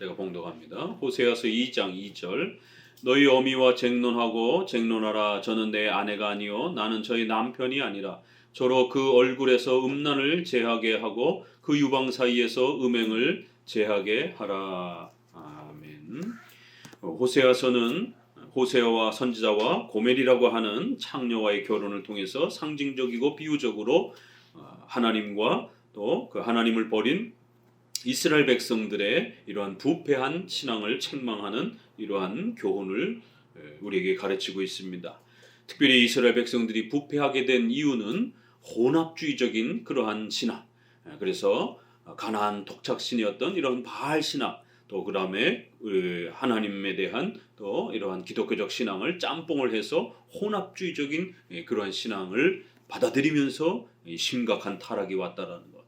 제가 봉독합니다. 호세아서 2장 2절. 너희 어미와 쟁론하고 쟁론하라. 저는 내 아내가 아니요 나는 저희 남편이 아니라 저로 그 얼굴에서 음란을 제하게 하고 그 유방 사이에서 음행을 제하게 하라. 아멘. 호세아서는 호세아와 선지자와 고멜이라고 하는 창녀와의 결혼을 통해서 상징적이고 비유적으로 하나님과 또 그 하나님을 버린 이스라엘 백성들의 이러한 부패한 신앙을 책망하는 이러한 교훈을 우리에게 가르치고 있습니다. 특별히 이스라엘 백성들이 부패하게 된 이유는 혼합주의적인 그러한 신앙, 그래서 가나안 토착신이었던 이런 바알 신앙, 또 그 다음에 하나님에 대한 또 이러한 기독교적 신앙을 짬뽕을 해서 혼합주의적인 그러한 신앙을 받아들이면서 심각한 타락이 왔다라는 것.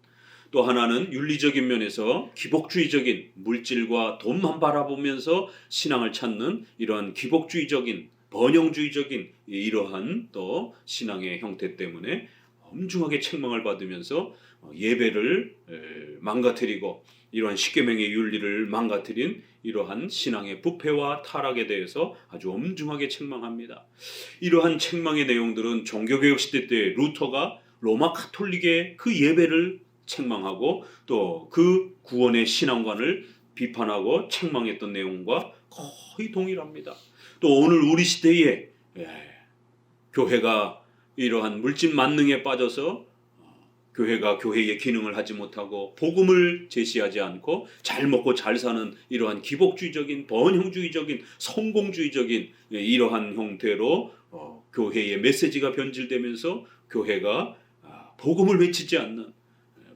또 하나는 윤리적인 면에서 기복주의적인 물질과 돈만 바라보면서 신앙을 찾는 이러한 기복주의적인 번영주의적인 이러한 또 신앙의 형태 때문에 엄중하게 책망을 받으면서 예배를 망가뜨리고 이러한 십계명의 윤리를 망가뜨린 이러한 신앙의 부패와 타락에 대해서 아주 엄중하게 책망합니다. 이러한 책망의 내용들은 종교개혁 시대 때 루터가 로마 카톨릭의 그 예배를 책망하고 또 그 구원의 신앙관을 비판하고 책망했던 내용과 거의 동일합니다. 또 오늘 우리 시대에 교회가 이러한 물질 만능에 빠져서 교회가 교회의 기능을 하지 못하고 복음을 제시하지 않고 잘 먹고 잘 사는 이러한 기복주의적인 번영주의적인 성공주의적인 이러한 형태로 교회의 메시지가 변질되면서 교회가 복음을 외치지 않는,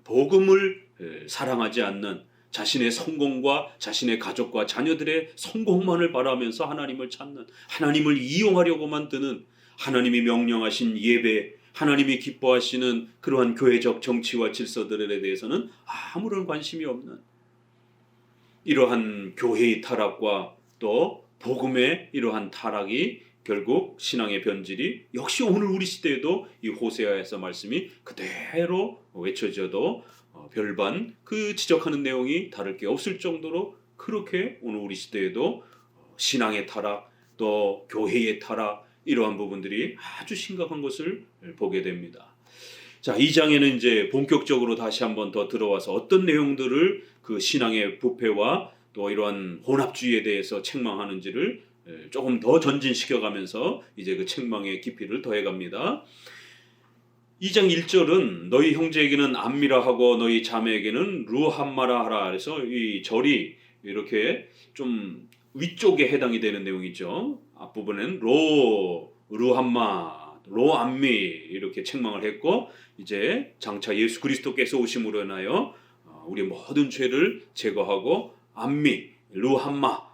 복음을 사랑하지 않는, 자신의 성공과 자신의 가족과 자녀들의 성공만을 바라면서 하나님을 찾는, 하나님을 이용하려고만 드는, 하나님이 명령하신 예배, 하나님이 기뻐하시는 그러한 교회적 정치와 질서들에 대해서는 아무런 관심이 없는 이러한 교회의 타락과 또 복음의 이러한 타락이 결국 신앙의 변질이 역시 오늘 우리 시대에도 이 호세아에서 말씀이 그대로 외쳐져도 별반 그 지적하는 내용이 다를 게 없을 정도로 그렇게 오늘 우리 시대에도 신앙의 타락 또 교회의 타락 이러한 부분들이 아주 심각한 것을 보게 됩니다. 자, 이 장에는 이제 본격적으로 다시 한번 더 들어와서 어떤 내용들을 그 신앙의 부패와 또 이러한 혼합주의에 대해서 책망하는지를 조금 더 전진시켜가면서 이제 그 책망의 깊이를 더해갑니다. 2장 1절은 너희 형제에게는 암미라 하고 너희 자매에게는 루함마라 하라. 그래서 이 절이 이렇게 좀 위쪽에 해당이 되는 내용이죠. 앞부분은 루함마, 로암미 이렇게 책망을 했고 이제 장차 예수 그리스도께서 오심으로 인하여 우리 모든 죄를 제거하고 암미, 루함마,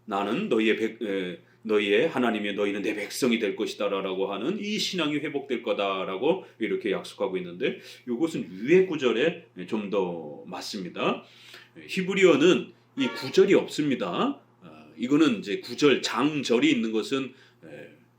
나는 너희의 하나님의 너희는 내 백성이 될 것이다라고 하는 이 신앙이 회복될 거다라고 이렇게 약속하고 있는데 이것은 위의 구절에 좀 더 맞습니다. 히브리어는 이 구절이 없습니다. 이거는 이제 구절 장절이 있는 것은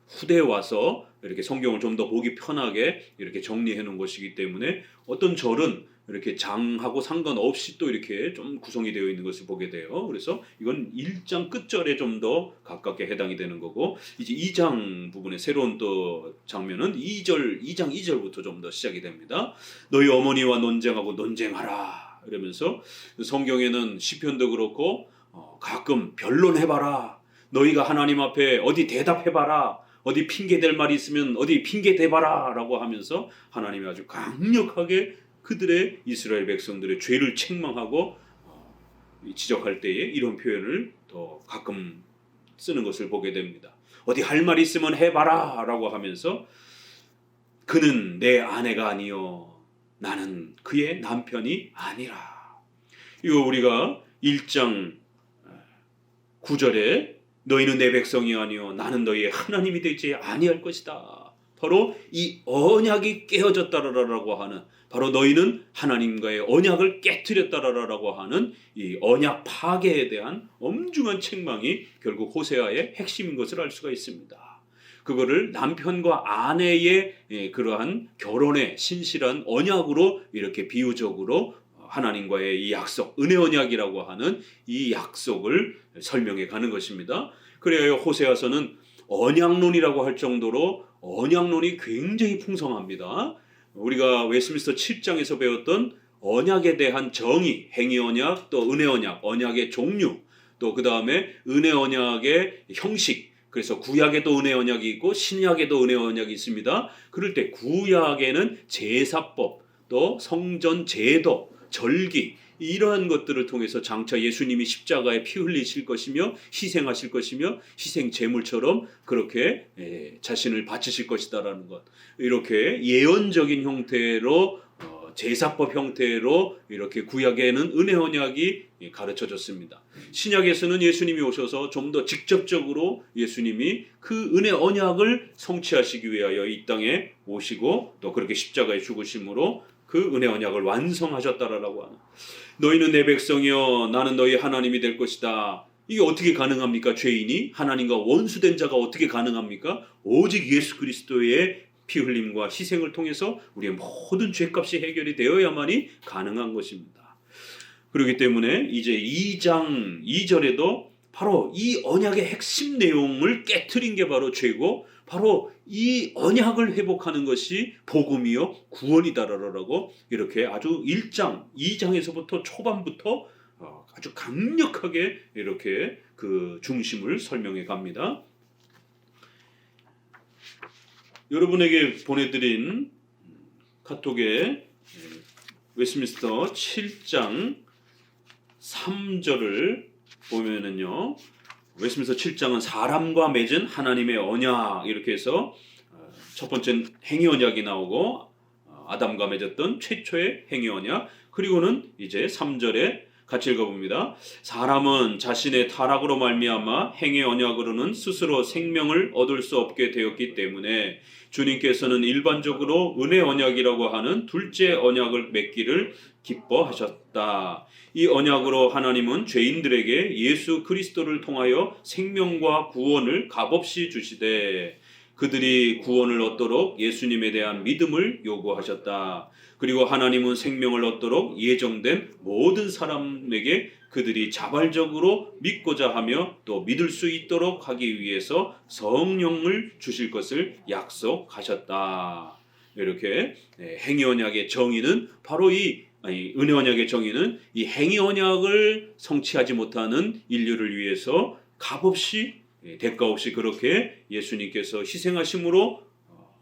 후대에 와서 이렇게 성경을 좀 더 보기 편하게 이렇게 정리해 놓은 것이기 때문에 어떤 절은 이렇게 장하고 상관없이 또 이렇게 좀 구성이 되어 있는 것을 보게 돼요. 그래서 이건 1장 끝절에 좀 더 가깝게 해당이 되는 거고 이제 2장 부분의 새로운 또 장면은 2장 2절부터 좀 더 시작이 됩니다. 너희 어머니와 논쟁하고 논쟁하라 이러면서 성경에는 시편도 그렇고 가끔 변론해봐라. 너희가 하나님 앞에 어디 대답해봐라. 어디 핑계댈 말이 있으면 어디 핑계대봐라 라고 하면서 하나님이 아주 강력하게 그들의 이스라엘 백성들의 죄를 책망하고 지적할 때에 이런 표현을 더 가끔 쓰는 것을 보게 됩니다. 어디 할 말 있으면 해봐라 라고 하면서 그는 내 아내가 아니요 나는 그의 남편이 아니라. 이거 우리가 1장 9절에 너희는 내 백성이 아니요 나는 너희의 하나님이 되지 아니할 것이다. 바로 이 언약이 깨어졌다라고 하는, 바로 너희는 하나님과의 언약을 깨트렸다라고 하는 이 언약 파괴에 대한 엄중한 책망이 결국 호세아의 핵심인 것을 알 수가 있습니다. 그거를 남편과 아내의 그러한 결혼의 신실한 언약으로 이렇게 비유적으로 하나님과의 이 약속, 은혜 언약이라고 하는 이 약속을 설명해 가는 것입니다. 그래야 호세아서는 언약론이라고 할 정도로 언약론이 굉장히 풍성합니다. 우리가 웨스트민스터 7장에서 배웠던 언약에 대한 정의, 행위 언약, 또 은혜 언약, 언약의 종류, 또 그 다음에 은혜 언약의 형식, 그래서 구약에도 은혜 언약이 있고 신약에도 은혜 언약이 있습니다. 그럴 때 구약에는 제사법, 또 성전 제도, 절기, 이러한 것들을 통해서 장차 예수님이 십자가에 피 흘리실 것이며 희생하실 것이며 희생 제물처럼 그렇게 자신을 바치실 것이다라는 것, 이렇게 예언적인 형태로 제사법 형태로 이렇게 구약에는 은혜 언약이 가르쳐졌습니다. 신약에서는 예수님이 오셔서 좀 더 직접적으로 예수님이 그 은혜 언약을 성취하시기 위하여 이 땅에 오시고 또 그렇게 십자가에 죽으심으로 그 은혜 언약을 완성하셨다라고 하는, 너희는 내 백성이여 나는 너희 하나님이 될 것이다. 이게 어떻게 가능합니까? 죄인이 하나님과 원수된 자가 어떻게 가능합니까? 오직 예수 그리스도의 피 흘림과 희생을 통해서 우리의 모든 죄값이 해결이 되어야만이 가능한 것입니다. 그렇기 때문에 이제 2장 2절에도 바로 이 언약의 핵심 내용을 깨트린 게 바로 죄고, 바로 이 언약을 회복하는 것이 복음이요 구원이다라고 이렇게 아주 1장 2장에서부터 초반부터 아주 강력하게 이렇게 그 중심을 설명해 갑니다. 여러분에게 보내드린 카톡에 웨스트민스터 7장 3절을 보면은요, 웨스트민스터 7장은 사람과 맺은 하나님의 언약, 이렇게 해서 첫 번째는 행위 언약이 나오고 아담과 맺었던 최초의 행위 언약, 그리고는 이제 3절에 같이 읽어봅니다. 사람은 자신의 타락으로 말미암아 행위 언약으로는 스스로 생명을 얻을 수 없게 되었기 때문에 주님께서는 일반적으로 은혜 언약이라고 하는 둘째 언약을 맺기를 기뻐하셨다. 이 언약으로 하나님은 죄인들에게 예수 그리스도를 통하여 생명과 구원을 값없이 주시되 그들이 구원을 얻도록 예수님에 대한 믿음을 요구하셨다. 그리고 하나님은 생명을 얻도록 예정된 모든 사람에게 그들이 자발적으로 믿고자 하며 또 믿을 수 있도록 하기 위해서 성령을 주실 것을 약속하셨다. 이렇게 행위 언약의 정의는 바로 은혜 언약의 정의는 이 행위 언약을 성취하지 못하는 인류를 위해서 값없이 대가 없이 그렇게 예수님께서 희생하심으로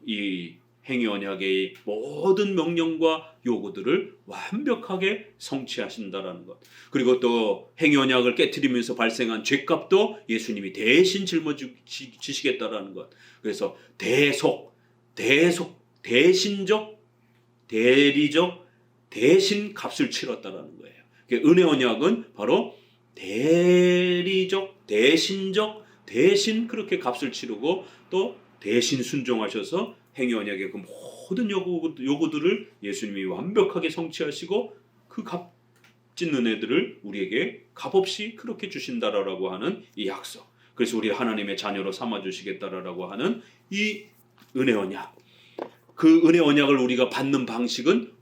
이 행위 언약의 모든 명령과 요구들을 완벽하게 성취하신다라는 것. 그리고 또 행위 언약을 깨트리면서 발생한 죄값도 예수님이 대신 짊어지시겠다라는 것. 그래서 대신적, 대리적, 대신 값을 치렀다라는 거예요. 은혜 언약은 바로 대리적, 대신적, 대신 그렇게 값을 치르고 또 대신 순종하셔서 행위 언약의 그 모든 요구들을 예수님이 완벽하게 성취하시고 그 값진 은혜들을 우리에게 값없이 그렇게 주신다라고 하는 이 약속. 그래서 우리 하나님의 자녀로 삼아 주시겠다라고 하는 이 은혜 언약. 그 은혜 언약을 우리가 받는 방식은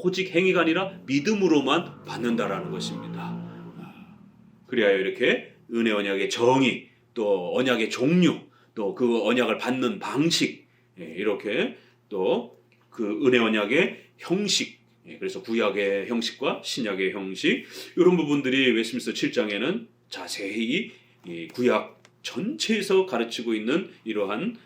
오직 행위가 아니라 믿음으로만 받는다라는 것입니다. 그래야 이렇게 은혜 언약의 정의, 또 언약의 종류, 또 그 언약을 받는 방식, 이렇게 또 그 은혜 언약의 형식, 그래서 구약의 형식과 신약의 형식, 이런 부분들이 웨스트민스터 7장에는 자세히 구약 전체에서 가르치고 있는 이러한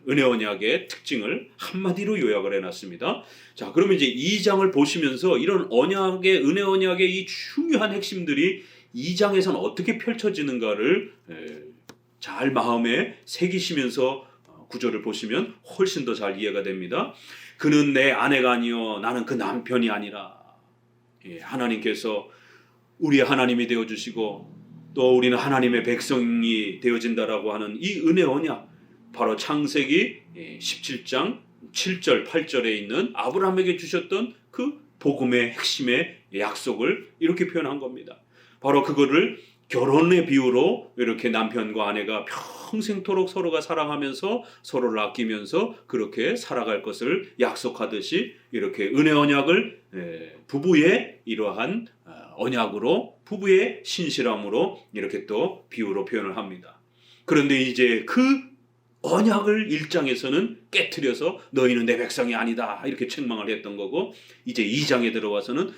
은혜 언약의 특징을 한마디로 요약을 해놨습니다. 자, 그러면 이제 2장을 보시면서 이런 언약의, 은혜 언약의 이 중요한 핵심들이 2장에서는 어떻게 펼쳐지는가를 잘 마음에 새기시면서 구절을 보시면 훨씬 더 잘 이해가 됩니다. 그는 내 아내가 아니요 나는 그 남편이 아니라. 하나님께서 우리의 하나님이 되어주시고 또 우리는 하나님의 백성이 되어진다라고 하는 이 은혜 언약, 바로 창세기 17장 7절 8절에 있는 아브라함에게 주셨던 그 복음의 핵심의 약속을 이렇게 표현한 겁니다. 바로 그거를 결혼의 비유로 이렇게 남편과 아내가 평생토록 서로가 사랑하면서 서로를 아끼면서 그렇게 살아갈 것을 약속하듯이 이렇게 은혜 언약을 부부의 이러한 언약으로 부부의 신실함으로 이렇게 또 비유로 표현을 합니다. 그런데 이제 그 언약을 1장에서는 깨트려서 너희는 내 백성이 아니다 이렇게 책망을 했던 거고, 이제 2장에 들어와서는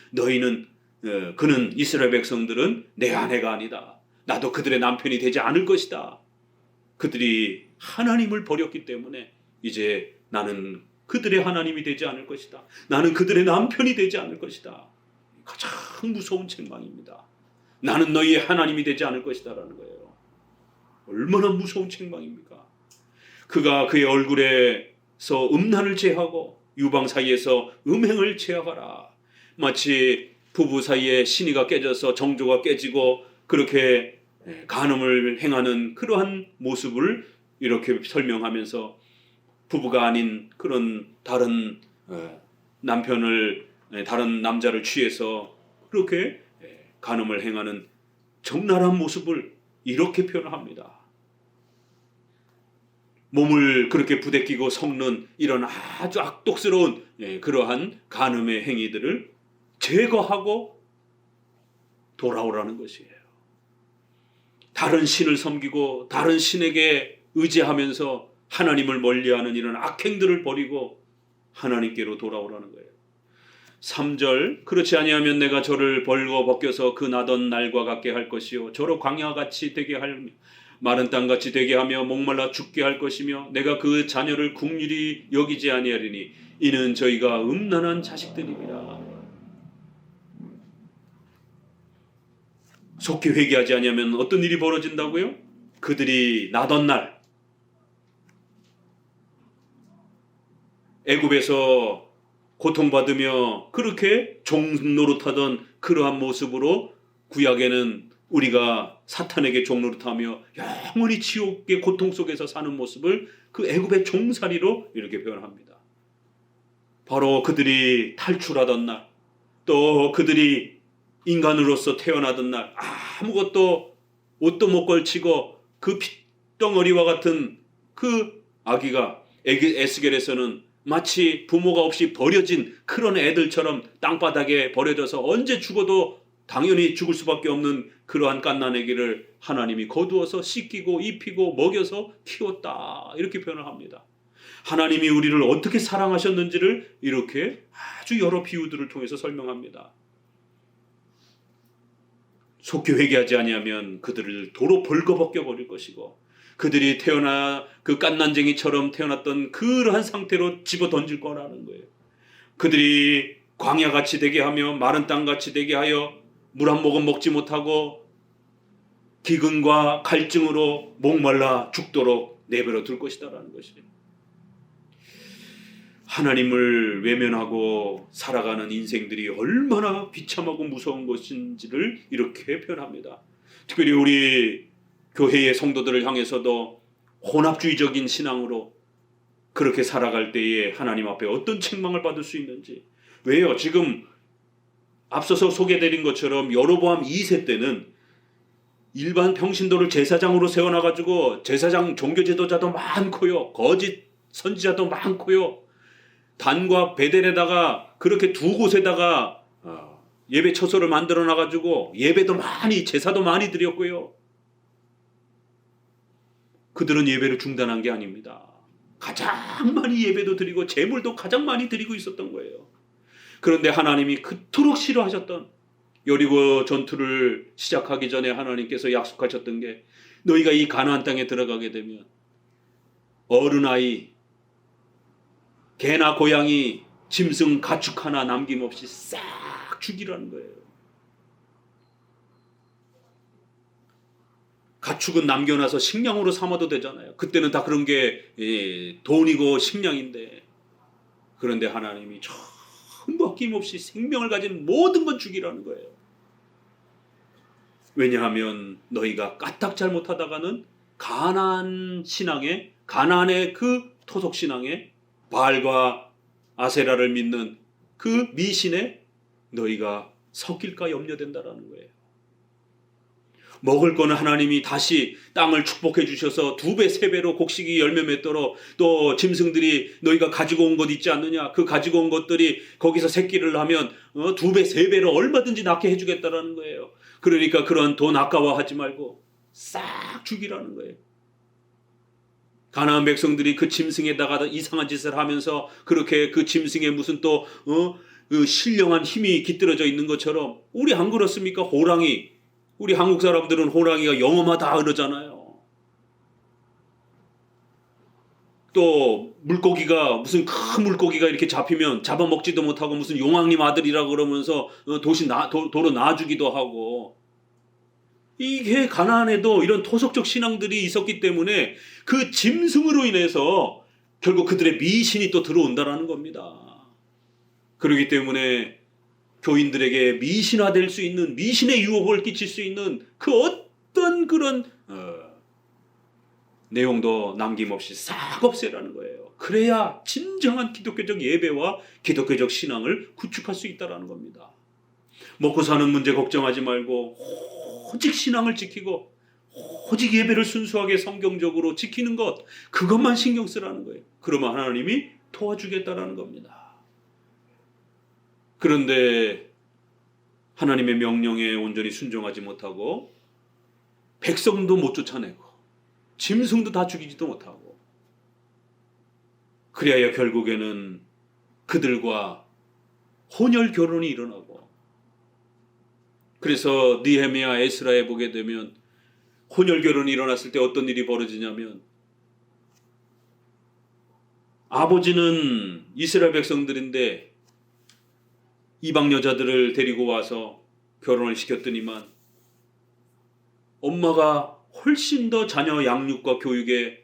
그는 이스라엘 백성들은 내 아내가 아니다. 나도 그들의 남편이 되지 않을 것이다. 그들이 하나님을 버렸기 때문에 이제 나는 그들의 하나님이 되지 않을 것이다. 나는 그들의 남편이 되지 않을 것이다. 가장 무서운 책망입니다. 나는 너희의 하나님이 되지 않을 것이다 라는 거예요. 얼마나 무서운 책망입니까? 그가 그의 얼굴에서 음란을 제하고 유방 사이에서 음행을 제하라. 마치 부부 사이에 신의가 깨져서 정조가 깨지고 그렇게 간음을 행하는 그러한 모습을 이렇게 설명하면서 부부가 아닌 그런 다른 남편을 다른 남자를 취해서 그렇게 간음을 행하는 적나라한 모습을 이렇게 표현합니다. 몸을 그렇게 부대끼고 섞는 이런 아주 악독스러운 그러한 간음의 행위들을 제거하고 돌아오라는 것이에요. 다른 신을 섬기고 다른 신에게 의지하면서 하나님을 멀리하는 이런 악행들을 버리고 하나님께로 돌아오라는 거예요. 3절, 그렇지 아니하면 내가 저를 벌거 벗겨서 그 나던 날과 같게 할 것이요 저로 광야같이 되게 하며 마른 땅같이 되게 하며 목말라 죽게 할 것이며 내가 그 자녀를 긍휼히 여기지 아니하리니 이는 저희가 음란한 자식들이니라. 속히 회개하지 아니하면 어떤 일이 벌어진다고요? 그들이 나던 날 애굽에서 고통받으며 그렇게 종노릇하던 그러한 모습으로 구약에는 우리가 사탄에게 종노릇하며 영원히 지옥의 고통 속에서 사는 모습을 그 애굽의 종살이로 이렇게 표현합니다. 바로 그들이 탈출하던 날, 또 그들이 인간으로서 태어나던 날 아무것도 옷도 못 걸치고 그 핏덩어리와 같은 그 아기가 에스겔에서는 마치 부모가 없이 버려진 그런 애들처럼 땅바닥에 버려져서 언제 죽어도 당연히 죽을 수밖에 없는 그러한 갓난아기를 하나님이 거두어서 씻기고 입히고 먹여서 키웠다 이렇게 표현을 합니다. 하나님이 우리를 어떻게 사랑하셨는지를 이렇게 아주 여러 비유들을 통해서 설명합니다. 속히 회개하지 아니하면 그들을 도로 벌거벗겨 버릴 것이고 그들이 태어나 그 갓난쟁이처럼 태어났던 그러한 상태로 집어 던질 거라는 거예요. 그들이 광야같이 되게 하며 마른 땅같이 되게 하여 물 한 모금 먹지 못하고 기근과 갈증으로 목말라 죽도록 내버려 둘 것이다라는 것이에요. 하나님을 외면하고 살아가는 인생들이 얼마나 비참하고 무서운 것인지를 이렇게 표현합니다. 특별히 우리 교회의 성도들을 향해서도 혼합주의적인 신앙으로 그렇게 살아갈 때에 하나님 앞에 어떤 책망을 받을 수 있는지. 왜요? 지금 앞서서 소개드린 것처럼 여로보암 2세 때는 일반 평신도를 제사장으로 세워놔가지고 제사장 종교지도자도 많고요, 거짓 선지자도 많고요, 단과 베델에다가 그렇게 두 곳에다가 예배 처소를 만들어 놔가지고 예배도 많이 제사도 많이 드렸고요. 그들은 예배를 중단한 게 아닙니다. 가장 많이 예배도 드리고 제물도 가장 많이 드리고 있었던 거예요. 그런데 하나님이 그토록 싫어하셨던 여리고 전투를 시작하기 전에 하나님께서 약속하셨던 게 너희가 이 가나안 땅에 들어가게 되면 어른아이, 개나 고양이, 짐승, 가축 하나 남김없이 싹 죽이라는 거예요. 가축은 남겨놔서 식량으로 삼아도 되잖아요. 그때는 다 그런 게 돈이고 식량인데, 그런데 하나님이 전부 아낌없이 생명을 가진 모든 건 죽이라는 거예요. 왜냐하면 너희가 까딱 잘못하다가는 가나안 신앙에, 가나안의 그 토속 신앙에 바알과 아세라를 믿는 그 미신에 너희가 섞일까 염려된다라는 거예요. 먹을 거는 하나님이 다시 땅을 축복해 주셔서 2배, 3배로 곡식이 열매 맺도록, 또 짐승들이 너희가 가지고 온 것 있지 않느냐, 그 가지고 온 것들이 거기서 새끼를 하면 2배, 3배로 얼마든지 낳게 해주겠다라는 거예요. 그러니까 그런 돈 아까워하지 말고 싹 죽이라는 거예요. 가나안 백성들이 그 짐승에다가 이상한 짓을 하면서 그렇게 그 짐승에 무슨 또 그 신령한 힘이 깃들어져 있는 것처럼, 우리 안 그렇습니까? 호랑이, 우리 한국 사람들은 호랑이가 영험하다 그러잖아요. 또 물고기가, 무슨 큰 물고기가 이렇게 잡히면 잡아먹지도 못하고 무슨 용왕님 아들이라 그러면서 도로 놔주기도 하고. 이게 가나안에도 이런 토속적 신앙들이 있었기 때문에 그 짐승으로 인해서 결국 그들의 미신이 또 들어온다라는 겁니다. 그렇기 때문에 교인들에게 미신화될 수 있는, 미신의 유혹을 끼칠 수 있는 그 어떤 그런 내용도 남김없이 싹 없애라는 거예요. 그래야 진정한 기독교적 예배와 기독교적 신앙을 구축할 수 있다는 겁니다. 먹고 사는 문제 걱정하지 말고 오직 신앙을 지키고 오직 예배를 순수하게 성경적으로 지키는 것, 그것만 신경 쓰라는 거예요. 그러면 하나님이 도와주겠다라는 겁니다. 그런데 하나님의 명령에 온전히 순종하지 못하고 백성도 못 쫓아내고 짐승도 다 죽이지도 못하고, 그래야 결국에는 그들과 혼혈 결혼이 일어나고, 그래서 느헤미야, 에스라에 보게 되면 혼혈 결혼이 일어났을 때 어떤 일이 벌어지냐면, 아버지는 이스라엘 백성들인데 이방 여자들을 데리고 와서 결혼을 시켰더니만 엄마가 훨씬 더 자녀 양육과 교육에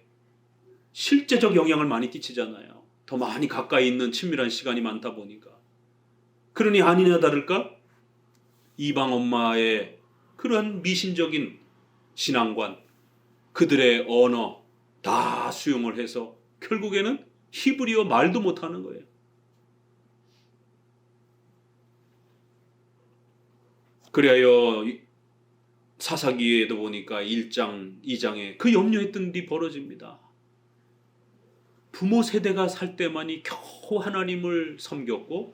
실제적 영향을 많이 끼치잖아요. 더 많이 가까이 있는 친밀한 시간이 많다 보니까. 그러니 아니나 다를까 이방 엄마의 그런 미신적인 신앙관, 그들의 언어 다 수용을 해서 결국에는 히브리어 말도 못하는 거예요. 그리하여 사사기에도 보니까 1장, 2장에 그 염려했던 일이 벌어집니다. 부모 세대가 살 때만이 겨우 하나님을 섬겼고,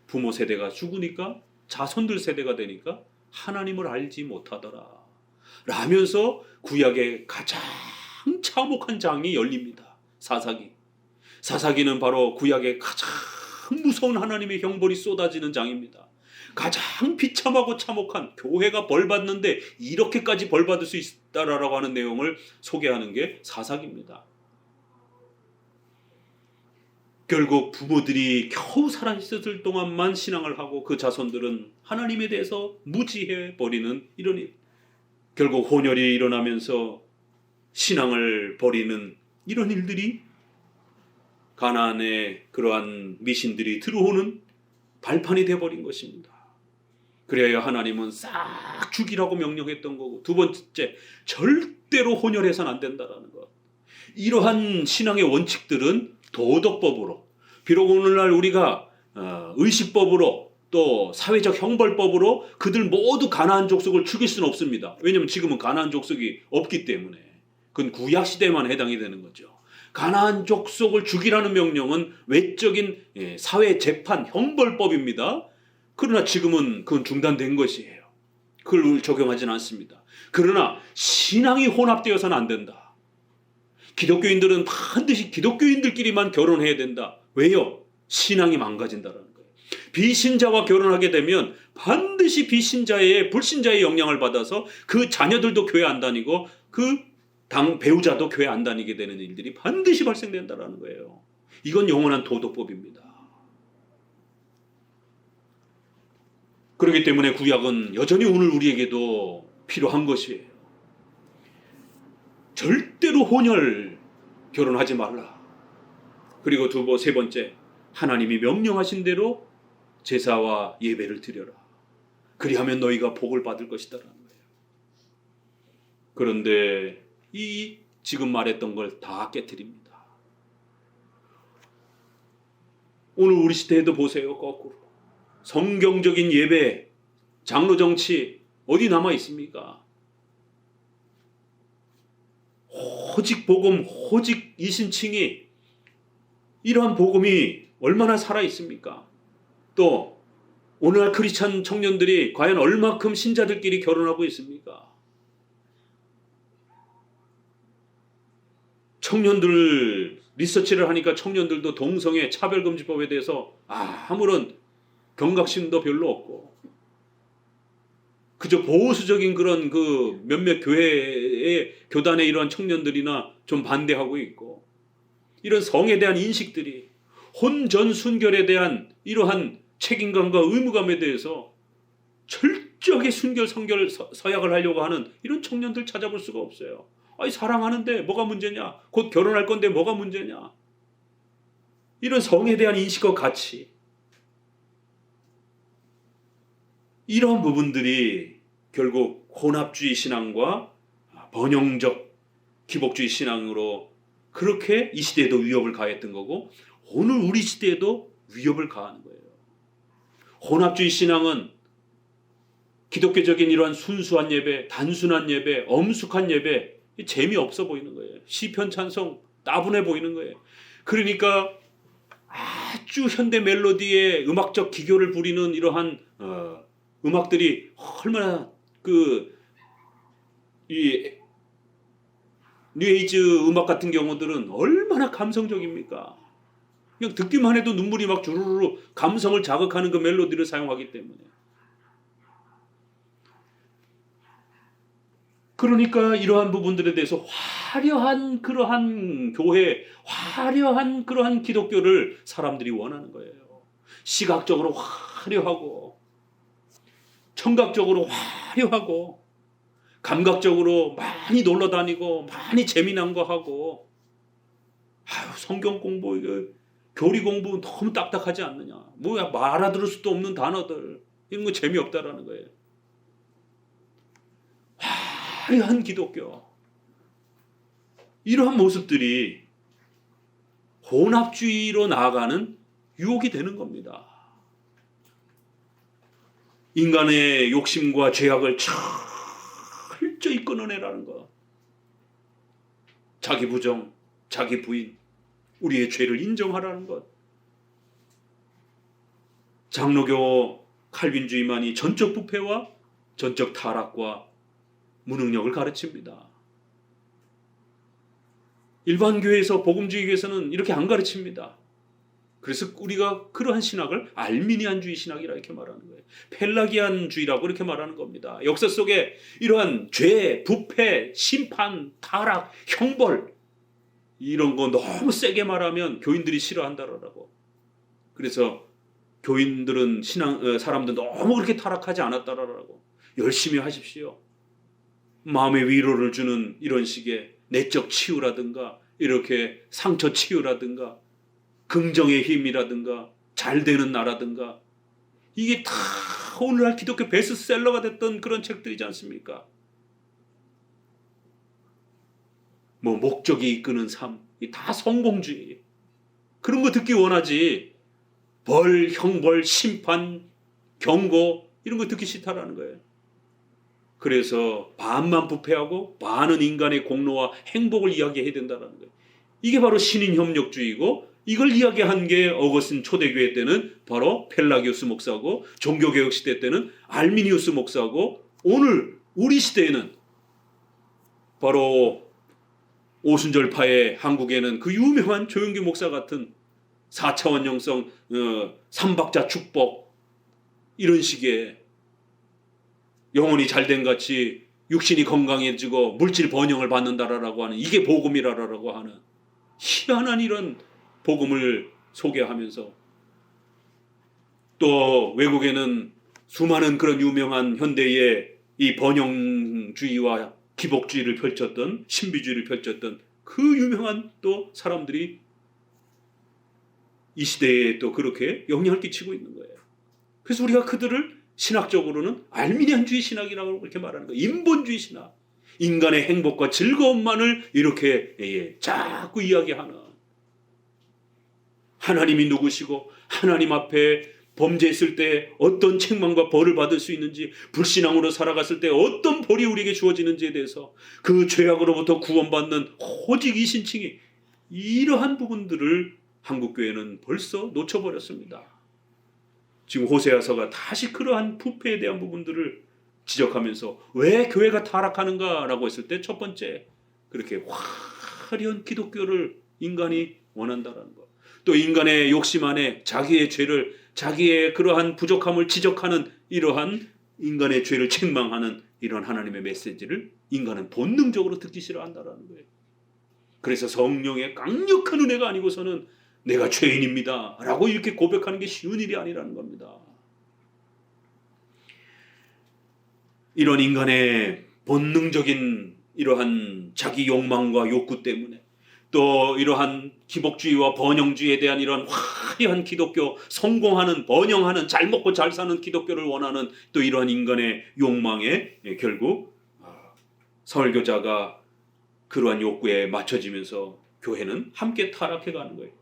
부모 세대가 죽으니까 자손들 세대가 되니까 하나님을 알지 못하더라 라면서 구약의 가장 참혹한 장이 열립니다. 사사기는 바로 구약의 가장 무서운 하나님의 형벌이 쏟아지는 장입니다. 가장 비참하고 참혹한, 교회가 벌받는데 이렇게까지 벌받을 수 있다라고 하는 내용을 소개하는 게 사사기입니다. 결국 부모들이 겨우 살아있었을 동안만 신앙을 하고 그 자손들은 하나님에 대해서 무지해버리는 이런 일, 결국 혼혈이 일어나면서 신앙을 버리는 이런 일들이 가나안에 그러한 미신들이 들어오는 발판이 되어버린 것입니다. 그래야 하나님은 싹 죽이라고 명령했던 거고, 두 번째, 절대로 혼혈해서는 안 된다는 것. 이러한 신앙의 원칙들은 도덕법으로, 비록 오늘날 우리가 의식법으로 또 사회적 형벌법으로 그들 모두 가나안 족속을 죽일 수는 없습니다. 왜냐하면 지금은 가나안 족속이 없기 때문에 그건 구약시대에만 해당이 되는 거죠. 가나안 족속을 죽이라는 명령은 외적인 사회 재판 형벌법입니다. 그러나 지금은 그건 중단된 것이에요. 그걸 적용하지는 않습니다. 그러나 신앙이 혼합되어서는 안 된다. 기독교인들은 반드시 기독교인들끼리만 결혼해야 된다. 왜요? 신앙이 망가진다는 거예요. 비신자와 결혼하게 되면 반드시 비신자의, 불신자의 영향을 받아서 그 자녀들도 교회 안 다니고 그 배우자도 교회 안 다니게 되는 일들이 반드시 발생된다는 거예요. 이건 영원한 도덕법입니다. 그렇기 때문에 구약은 여전히 오늘 우리에게도 필요한 것이에요. 절대로 혼혈 결혼하지 말라. 그리고 세 번째, 하나님이 명령하신 대로 제사와 예배를 드려라. 그리하면 너희가 복을 받을 것이다라는 거예요. 그런데 이 지금 말했던 걸 다 깨트립니다. 오늘 우리 시대에도 보세요. 거꾸로 성경적인 예배, 장로 정치 어디 남아 있습니까? 오직 복음, 오직 이신칭이, 이러한 복음이 얼마나 살아 있습니까? 또 오늘날 크리스찬 청년들이 과연 얼마큼 신자들끼리 결혼하고 있습니까? 청년들 리서치를 하니까 청년들도 동성애 차별금지법에 대해서 아무런 경각심도 별로 없고, 그저 보수적인 그런 그 몇몇 교회의 교단의 이러한 청년들이나 좀 반대하고 있고, 이런 성에 대한 인식들이, 혼전순결에 대한 이러한 책임감과 의무감에 대해서 철저하게 순결 성결 서약을 하려고 하는 이런 청년들 찾아볼 수가 없어요. 아니, 사랑하는데 뭐가 문제냐? 곧 결혼할 건데 뭐가 문제냐? 이런 성에 대한 인식과 가치, 이런 부분들이 결국 혼합주의 신앙과 번영적 기복주의 신앙으로 그렇게 이 시대에도 위협을 가했던 거고, 오늘 우리 시대에도 위협을 가하는 거예요. 혼합주의 신앙은 기독교적인 이러한 순수한 예배, 단순한 예배, 엄숙한 예배, 재미없어 보이는 거예요. 시편 찬송 따분해 보이는 거예요. 그러니까 아주 현대 멜로디의 음악적 기교를 부리는 이러한 음악들이 얼마나 이 뉴에이즈 음악 같은 경우들은 얼마나 감성적입니까? 그냥 듣기만 해도 눈물이 막 주르르 감성을 자극하는 그 멜로디를 사용하기 때문에. 그러니까 이러한 부분들에 대해서 화려한 그러한 교회, 화려한 그러한 기독교를 사람들이 원하는 거예요. 시각적으로 화려하고, 청각적으로 화려하고, 감각적으로 많이 놀러 다니고 많이 재미난 거 하고, 성경 공부, 교리 공부 너무 딱딱하지 않느냐, 뭐야 알아들을 수도 없는 단어들, 이런 거 재미없다라는 거예요. 화려한 기독교, 이러한 모습들이 혼합주의로 나아가는 유혹이 되는 겁니다. 인간의 욕심과 죄악을 철저히 끊어내라는 것. 자기 부정, 자기 부인, 우리의 죄를 인정하라는 것. 장로교 칼빈주의만이 전적 부패와 전적 타락과 무능력을 가르칩니다. 일반 교회에서, 복음주의 교회에서는 이렇게 안 가르칩니다. 그래서 우리가 그러한 신학을 알미니안주의 신학이라 이렇게 말하는 거예요. 펠라기안주의라고 이렇게 말하는 겁니다. 역사 속에 이러한 죄, 부패, 심판, 타락, 형벌, 이런 거 너무 세게 말하면 교인들이 싫어한다라고. 그래서 교인들은 사람들 너무 그렇게 타락하지 않았다라고. 열심히 하십시오. 마음의 위로를 주는 이런 식의 내적 치유라든가, 이렇게 상처 치유라든가, 긍정의 힘이라든가, 잘 되는 나라든가, 이게 다 오늘날 기독교 베스트셀러가 됐던 그런 책들이지 않습니까? 뭐 목적이 이끄는 삶, 이 다 성공주의. 그런 거 듣기 원하지, 벌, 형벌, 심판, 경고, 이런 거 듣기 싫다라는 거예요. 그래서 반만 부패하고 반은 인간의 공로와 행복을 이야기해야 된다는 거예요. 이게 바로 신인협력주의고, 이걸 이야기한 게 어거스틴 초대교회 때는 바로 펠라기우스 목사고, 종교개혁 시대 때는 알미니우스 목사고, 오늘 우리 시대에는 바로 오순절파의 한국에는 그 유명한 조영기 목사 같은 4차원 영성, 삼박자 축복, 이런 식의 영혼이 잘된 같이 육신이 건강해지고 물질 번영을 받는다라고 하는, 이게 복음이라라고 하는 희한한 이런 복음을 소개하면서, 또 외국에는 수많은 그런 유명한 현대의 이 번영주의와 기복주의를 펼쳤던, 신비주의를 펼쳤던 그 유명한 또 사람들이 이 시대에 또 그렇게 영향을 끼치고 있는 거예요. 그래서 우리가 그들을 신학적으로는 알미니안주의 신학이라고 이렇게 말하는 거예요. 인본주의 신학. 인간의 행복과 즐거움만을 이렇게 자꾸 이야기하는, 하나님이 누구시고 하나님 앞에 범죄했을 때 어떤 책망과 벌을 받을 수 있는지, 불신앙으로 살아갔을 때 어떤 벌이 우리에게 주어지는지에 대해서, 그 죄악으로부터 구원받는 오직 이 신칭이, 이러한 부분들을 한국교회는 벌써 놓쳐버렸습니다. 지금 호세아서가 다시 그러한 부패에 대한 부분들을 지적하면서 왜 교회가 타락하는가라고 했을 때, 첫 번째, 그렇게 화려한 기독교를 인간이 원한다라는 것, 또 인간의 욕심 안에 자기의 죄를, 자기의 그러한 부족함을 지적하는 이러한 인간의 죄를 책망하는 이런 하나님의 메시지를 인간은 본능적으로 듣기 싫어한다라는 거예요. 그래서 성령의 강력한 은혜가 아니고서는 내가 죄인입니다 라고 이렇게 고백하는 게 쉬운 일이 아니라는 겁니다. 이런 인간의 본능적인 이러한 자기 욕망과 욕구 때문에, 또 이러한 기복주의와 번영주의에 대한 이런 화려한 기독교, 성공하는, 번영하는, 잘 먹고 잘 사는 기독교를 원하는 또 이러한 인간의 욕망에 결국 설교자가 그러한 욕구에 맞춰지면서 교회는 함께 타락해가는 거예요.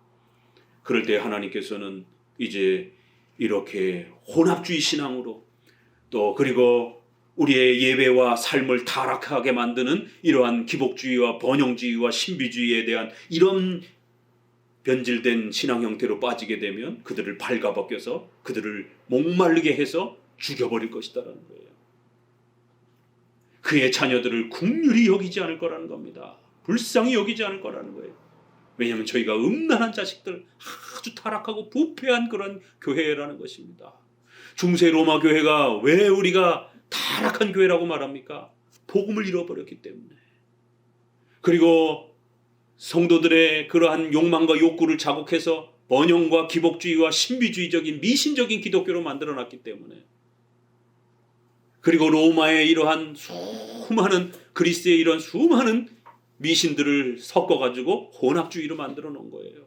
그럴 때 하나님께서는 이제 이렇게 혼합주의 신앙으로, 또 그리고 우리의 예배와 삶을 타락하게 만드는 이러한 기복주의와 번영주의와 신비주의에 대한 이런 변질된 신앙 형태로 빠지게 되면 그들을 발가벗겨서 그들을 목마르게 해서 죽여버릴 것이다라는 거예요. 그의 자녀들을 긍휼히 여기지 않을 거라는 겁니다. 불쌍히 여기지 않을 거라는 거예요. 왜냐하면 저희가 음란한 자식들, 아주 타락하고 부패한 그런 교회라는 것입니다. 중세 로마 교회가 왜 우리가 타락한 교회라고 말합니까? 복음을 잃어버렸기 때문에. 그리고 성도들의 그러한 욕망과 욕구를 자극해서 번영과 기복주의와 신비주의적인 미신적인 기독교로 만들어놨기 때문에. 그리고 로마의 이러한 수많은, 그리스의 이런 수많은 미신들을 섞어가지고 혼합주의로 만들어 놓은 거예요.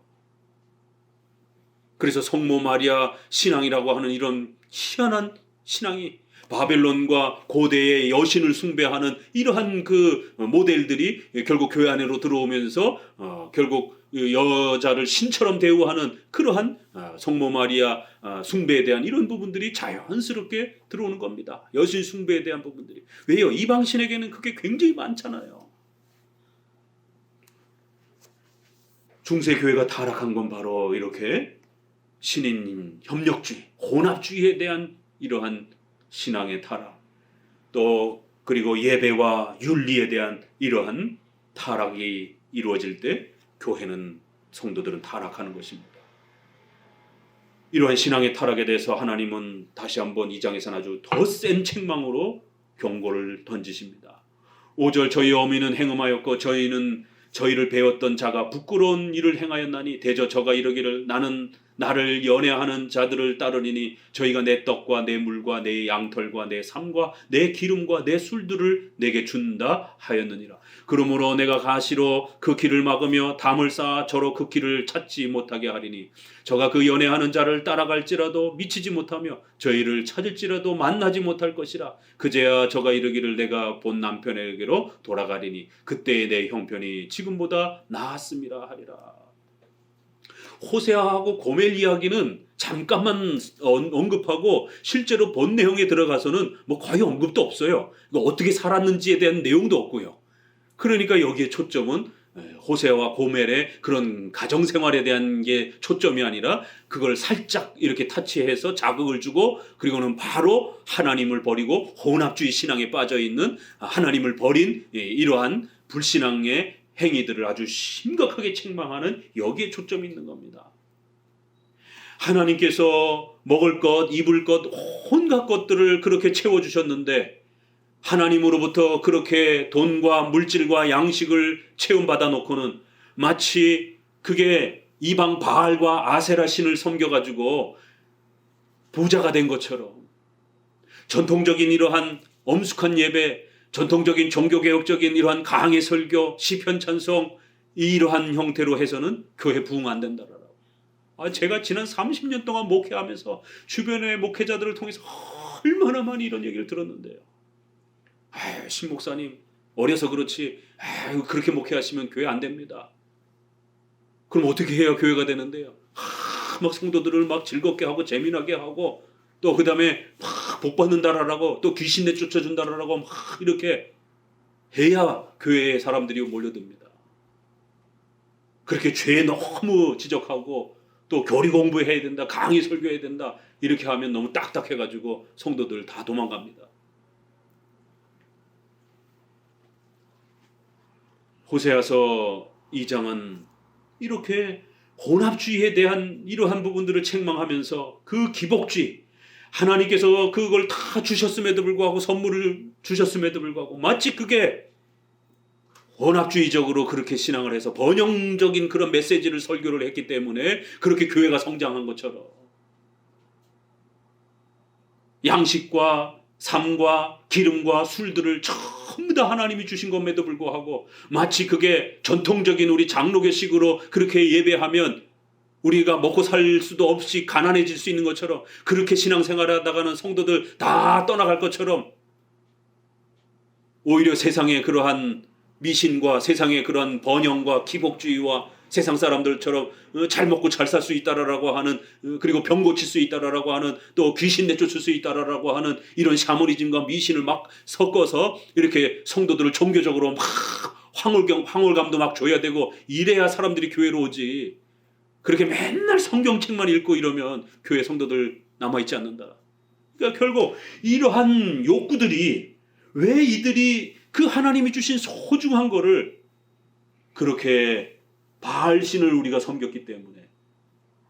그래서 성모 마리아 신앙이라고 하는 이런 희한한 신앙이, 바벨론과 고대의 여신을 숭배하는 이러한 그 모델들이 결국 교회 안으로 들어오면서 결국 여자를 신처럼 대우하는 그러한 성모 마리아 숭배에 대한 이런 부분들이 자연스럽게 들어오는 겁니다. 여신 숭배에 대한 부분들이. 왜요? 이방신에게는 그게 굉장히 많잖아요. 중세 교회가 타락한 건 바로 이렇게 신인 협력주의, 혼합주의에 대한 이러한 신앙의 타락, 또 그리고 예배와 윤리에 대한 이러한 타락이 이루어질 때 교회는, 성도들은 타락하는 것입니다. 이러한 신앙의 타락에 대해서 하나님은 다시 한번 이 장에서는 아주 더 센 책망으로 경고를 던지십니다. 5절, 저희 어미는 행음하였고 저희를 배웠던 자가 부끄러운 일을 행하였나니 대저 저가 이르기를 나는 나를 연애하는 자들을 따르리니 저희가 내 떡과 내 물과 내 양털과 내 삶과 내 기름과 내 술들을 내게 준다 하였느니라. 그러므로 내가 가시로 그 길을 막으며 담을 쌓아 저로 그 길을 찾지 못하게 하리니 저가 그 연애하는 자를 따라갈지라도 미치지 못하며 저희를 찾을지라도 만나지 못할 것이라. 그제야 저가 이르기를 내가 본 남편에게로 돌아가리니 그때의 내 형편이 지금보다 나았음이라 하리라. 호세아하고 고멜 이야기는 잠깐만 언급하고 실제로 본 내용에 들어가서는 뭐 거의 언급도 없어요. 어떻게 살았는지에 대한 내용도 없고요. 그러니까 여기에 초점은 호세아와 고멜의 그런 가정생활에 대한 게 초점이 아니라 그걸 살짝 이렇게 타치해서 자극을 주고, 그리고는 바로 하나님을 버리고 혼합주의 신앙에 빠져있는, 하나님을 버린 이러한 불신앙의 행위들을 아주 심각하게 책망하는, 여기에 초점이 있는 겁니다. 하나님께서 먹을 것, 입을 것, 온갖 것들을 그렇게 채워주셨는데 하나님으로부터 그렇게 돈과 물질과 양식을 채움받아 놓고는 마치 그게 이방 바알과 아세라 신을 섬겨가지고 부자가 된 것처럼, 전통적인 이러한 엄숙한 예배, 전통적인 종교개혁적인 이러한 강의 설교, 시편 찬송, 이러한 형태로 해서는 교회 부흥 안 된다라고. 제가 지난 30년 동안 목회하면서 주변의 목회자들을 통해서 얼마나 많이 이런 얘기를 들었는데요. 신 목사님 어려서 그렇지 그렇게 목회하시면 교회 안 됩니다. 그럼 어떻게 해야 교회가 되는데요? 막 성도들을 막 즐겁게 하고 재미나게 하고 또 그 다음에 막 복 받는다라고 또 귀신 내쫓아준다라고 막 이렇게 해야 교회에 사람들이 몰려듭니다. 그렇게 죄 너무 지적하고 또 교리 공부해야 된다, 강의 설교해야 된다 이렇게 하면 너무 딱딱해가지고 성도들 다 도망갑니다. 호세아서 2장은 이렇게 혼합주의에 대한 이러한 부분들을 책망하면서 그 기복주의, 하나님께서 그걸 다 주셨음에도 불구하고 선물을 주셨음에도 불구하고 마치 그게 혼합주의적으로 그렇게 신앙을 해서 번영적인 그런 메시지를 설교를 했기 때문에 그렇게 교회가 성장한 것처럼 양식과 삶과 기름과 술들을 전부 다 하나님이 주신 것에도 불구하고 마치 그게 전통적인 우리 장로교식으로 그렇게 예배하면 우리가 먹고 살 수도 없이 가난해질 수 있는 것처럼 그렇게 신앙생활을 하다가는 성도들 다 떠나갈 것처럼 오히려 세상의 그러한 미신과 세상의 그러한 번영과 기복주의와 세상 사람들처럼 잘 먹고 잘 살 수 있다라고 하는 그리고 병 고칠 수 있다라고 하는 또 귀신 내쫓을 수 있다라고 하는 이런 샤머니즘과 미신을 막 섞어서 이렇게 성도들을 종교적으로 막 황홀감도 막 줘야 되고 이래야 사람들이 교회로 오지. 그렇게 맨날 성경책만 읽고 이러면 교회 성도들 남아있지 않는다. 그러니까 결국 이러한 욕구들이 왜 이들이 그 하나님이 주신 소중한 거를 그렇게 바알신을 우리가 섬겼기 때문에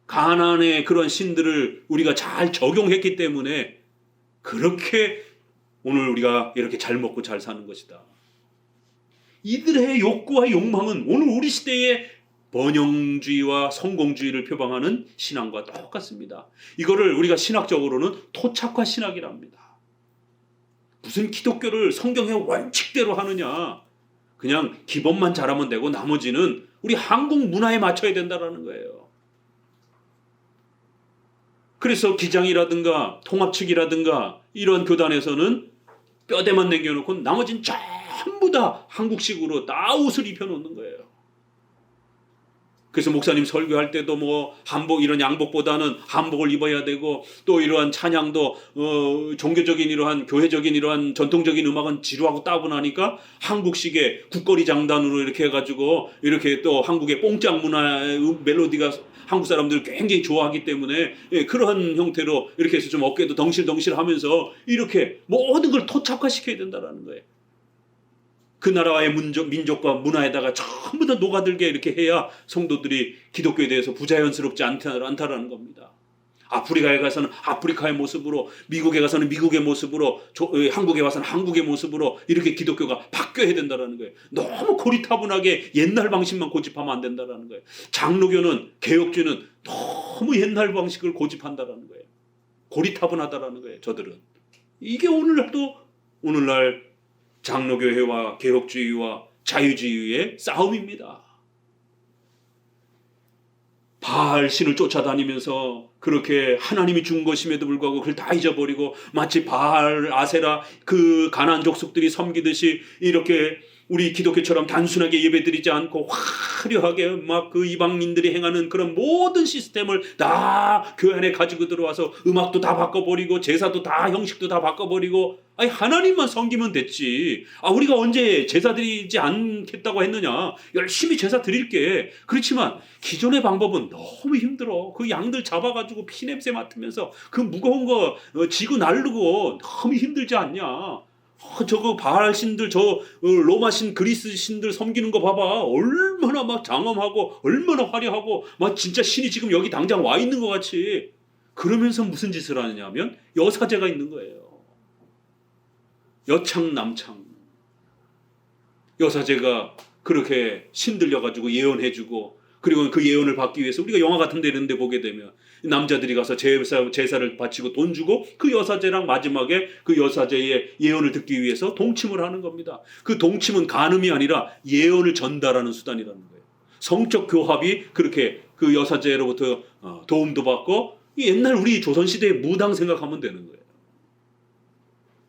가나안의 그런 신들을 우리가 잘 적용했기 때문에 그렇게 오늘 우리가 이렇게 잘 먹고 잘 사는 것이다. 이들의 욕구와 욕망은 오늘 우리 시대의 번영주의와 성공주의를 표방하는 신앙과 똑같습니다. 이거를 우리가 신학적으로는 토착화 신학이라 합니다. 무슨 기독교를 성경의 원칙대로 하느냐. 그냥 기본만 잘하면 되고 나머지는 우리 한국 문화에 맞춰야 된다는 거예요. 그래서 기장이라든가 통합측이라든가 이런 교단에서는 뼈대만 남겨놓고 나머지는 전부 다 한국식으로 다 옷을 입혀놓는 거예요. 그래서 목사님 설교할 때도 뭐 한복 이런 양복보다는 한복을 입어야 되고 또 이러한 찬양도 종교적인 이러한 교회적인 이러한 전통적인 음악은 지루하고 따분하니까 한국식의 국거리 장단으로 이렇게 해가지고 이렇게 또 한국의 뽕짝 문화의 멜로디가 한국 사람들 굉장히 좋아하기 때문에 그러한 형태로 이렇게 해서 좀 어깨도 덩실덩실하면서 이렇게 모든 걸 토착화시켜야 된다는 거예요. 그 나라의 민족과 문화에다가 전부 다 녹아들게 이렇게 해야 성도들이 기독교에 대해서 부자연스럽지 않다라는 겁니다. 아프리카에 가서는 아프리카의 모습으로, 미국에 가서는 미국의 모습으로, 한국에 와서는 한국의 모습으로 이렇게 기독교가 바뀌어야 된다는 거예요. 너무 고리타분하게 옛날 방식만 고집하면 안 된다는 거예요. 장로교는, 개혁주의는 너무 옛날 방식을 고집한다는 거예요. 고리타분하다는 거예요. 저들은. 이게 오늘날 장로교회와 개혁주의와 자유주의의 싸움입니다. 바알 신을 쫓아다니면서 그렇게 하나님이 준 것임에도 불구하고 그걸 다 잊어버리고 마치 바알, 아세라 그 가나안 족속들이 섬기듯이 이렇게 우리 기독교처럼 단순하게 예배드리지 않고 화려하게 막 그 이방인들이 행하는 그런 모든 시스템을 다 교회 안에 가지고 들어와서 음악도 다 바꿔버리고 제사도 다 형식도 다 바꿔버리고 아니 하나님만 섬기면 됐지. 우리가 언제 제사 드리지 않겠다고 했느냐. 열심히 제사 드릴게. 그렇지만 기존의 방법은 너무 힘들어. 그 양들 잡아가지고 피냄새 맡으면서 그 무거운 거 지고 나르고 너무 힘들지 않냐. 저거 바알 신들, 로마 신, 그리스 신들 섬기는 거 봐봐. 얼마나 막 장엄하고 얼마나 화려하고 막 진짜 신이 지금 여기 당장 와 있는 것 같이. 그러면서 무슨 짓을 하느냐면 여사제가 있는 거예요. 여창 남창. 여사제가 그렇게 신들려가지고 예언해주고 그리고 그 예언을 받기 위해서 우리가 영화 같은 데 이런 데 보게 되면 남자들이 가서 제사를 바치고 돈 주고 그 여사제랑 마지막에 그 여사제의 예언을 듣기 위해서 동침을 하는 겁니다. 그 동침은 간음이 아니라 예언을 전달하는 수단이라는 거예요. 성적 교합이 그렇게 그 여사제로부터 도움도 받고 옛날 우리 조선시대의 무당 생각하면 되는 거예요.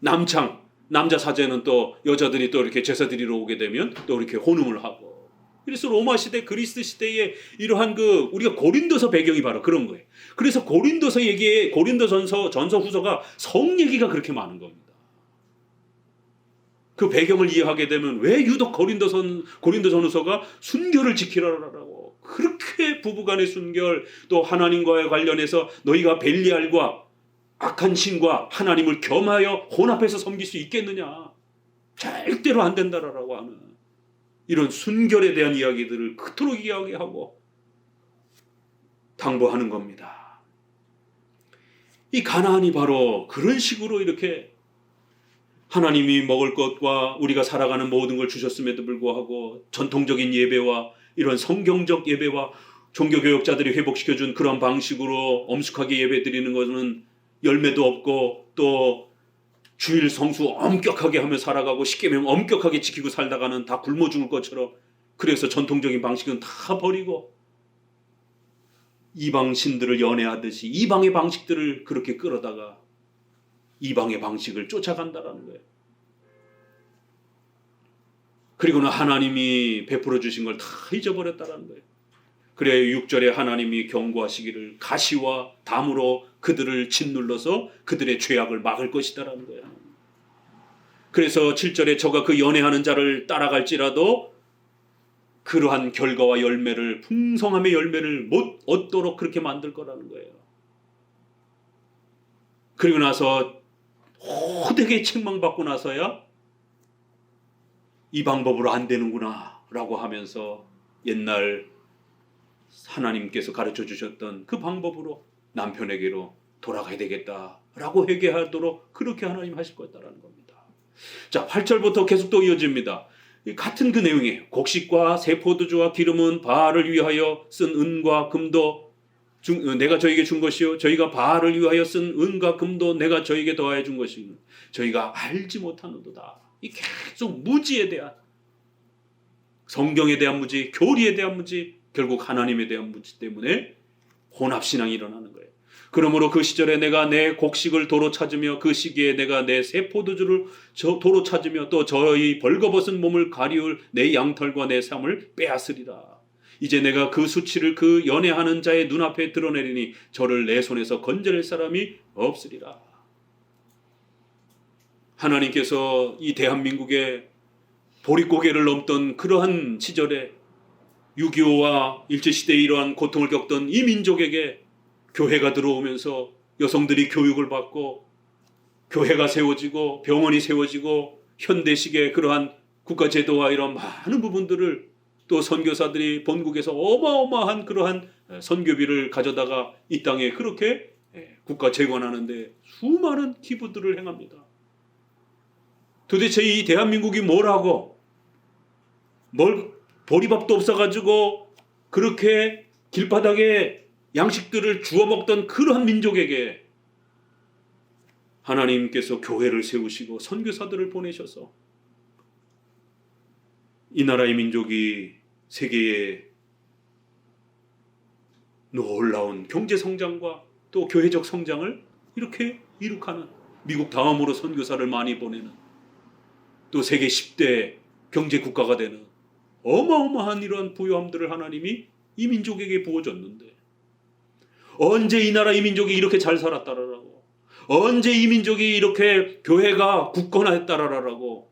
남창, 남자 사제는 또 여자들이 또 이렇게 제사 드리러 오게 되면 또 이렇게 혼음을 하고 그래서 로마 시대, 그리스 시대에 이러한 우리가 고린도서 배경이 바로 그런 거예요. 그래서 고린도서 얘기에 전서 후서가 성 얘기가 그렇게 많은 겁니다. 그 배경을 이해하게 되면 왜 유독 고린도전후서가 순결을 지키라라고 그렇게 부부간의 순결, 또 하나님과의 관련해서 너희가 벨리알과 악한 신과 하나님을 겸하여 혼합해서 섬길 수 있겠느냐, 절대로 안 된다라고 하는 이런 순결에 대한 이야기들을 그토록 이야기하고 당부하는 겁니다. 이 가나안이 바로 그런 식으로 이렇게 하나님이 먹을 것과 우리가 살아가는 모든 걸 주셨음에도 불구하고 전통적인 예배와 이런 성경적 예배와 종교교역자들이 회복시켜준 그런 방식으로 엄숙하게 예배 드리는 것은 열매도 없고, 또 주일 성수 엄격하게 하며 살아가고 쉽게 말하면 엄격하게 지키고 살다가는 다 굶어 죽을 것처럼, 그래서 전통적인 방식은 다 버리고 이방 신들을 연애하듯이 이방의 방식들을 그렇게 끌어다가 이방의 방식을 쫓아간다라는 거예요. 그리고는 하나님이 베풀어 주신 걸 다 잊어버렸다라는 거예요. 그래 6절에 하나님이 경고하시기를 가시와 담으로 그들을 짓눌러서 그들의 죄악을 막을 것이다라는 거예요. 그래서 7절에 저가 그 연애하는 자를 따라갈지라도 그러한 결과와 열매를, 풍성함의 열매를 못 얻도록 그렇게 만들 거라는 거예요. 그리고 나서 호되게 책망받고 나서야 이 방법으로 안 되는구나 라고 하면서 옛날 하나님께서 가르쳐 주셨던 그 방법으로 남편에게로 돌아가야 되겠다라고 회개하도록 그렇게 하나님 하실 거다라는 겁니다. 자, 8절부터 계속 또 이어집니다. 같은 그 내용이에요. 곡식과 새 포도주와 기름은 바알을 위하여 쓴 은과 금도 내가 저에게 준 것이요, 저희가 바알을 위하여 쓴 은과 금도 내가 저에게 더하여 준 것이요, 저희가 알지 못하는도다. 이 계속 무지에 대한, 성경에 대한 무지, 교리에 대한 무지, 결국 하나님에 대한 무지 때문에 혼합신앙이 일어나는 거예요. 그러므로 그 시절에 내가 내 곡식을 도로 찾으며 그 시기에 내가 내 새 포도주를 도로 찾으며 또 저의 벌거벗은 몸을 가리울 내 양털과 내 삶을 빼앗으리라. 이제 내가 그 수치를 그 연애하는 자의 눈앞에 드러내리니 저를 내 손에서 건져낼 사람이 없으리라. 하나님께서 이 대한민국의 보릿고개를 넘던 그러한 시절에 6.25와 일제시대에 이러한 고통을 겪던 이 민족에게 교회가 들어오면서 여성들이 교육을 받고 교회가 세워지고 병원이 세워지고 현대식의 그러한 국가제도와 이런 많은 부분들을 또 선교사들이 본국에서 어마어마한 그러한 선교비를 가져다가 이 땅에 그렇게 국가 재건하는데 수많은 기부들을 행합니다. 도대체 이 대한민국이 뭘 하고 보리밥도 없어가지고 그렇게 길바닥에 양식들을 주워 먹던 그러한 민족에게 하나님께서 교회를 세우시고 선교사들을 보내셔서 이 나라의 민족이 세계의 놀라운 경제 성장과 또 교회적 성장을 이렇게 이룩하는, 미국 다음으로 선교사를 많이 보내는, 또 세계 10대 경제 국가가 되는 어마어마한 이런 부유함들을 하나님이 이 민족에게 부어줬는데, 언제 이 나라 이 민족이 이렇게 잘 살았다라고, 언제 이 민족이 이렇게 교회가 굳건했다라고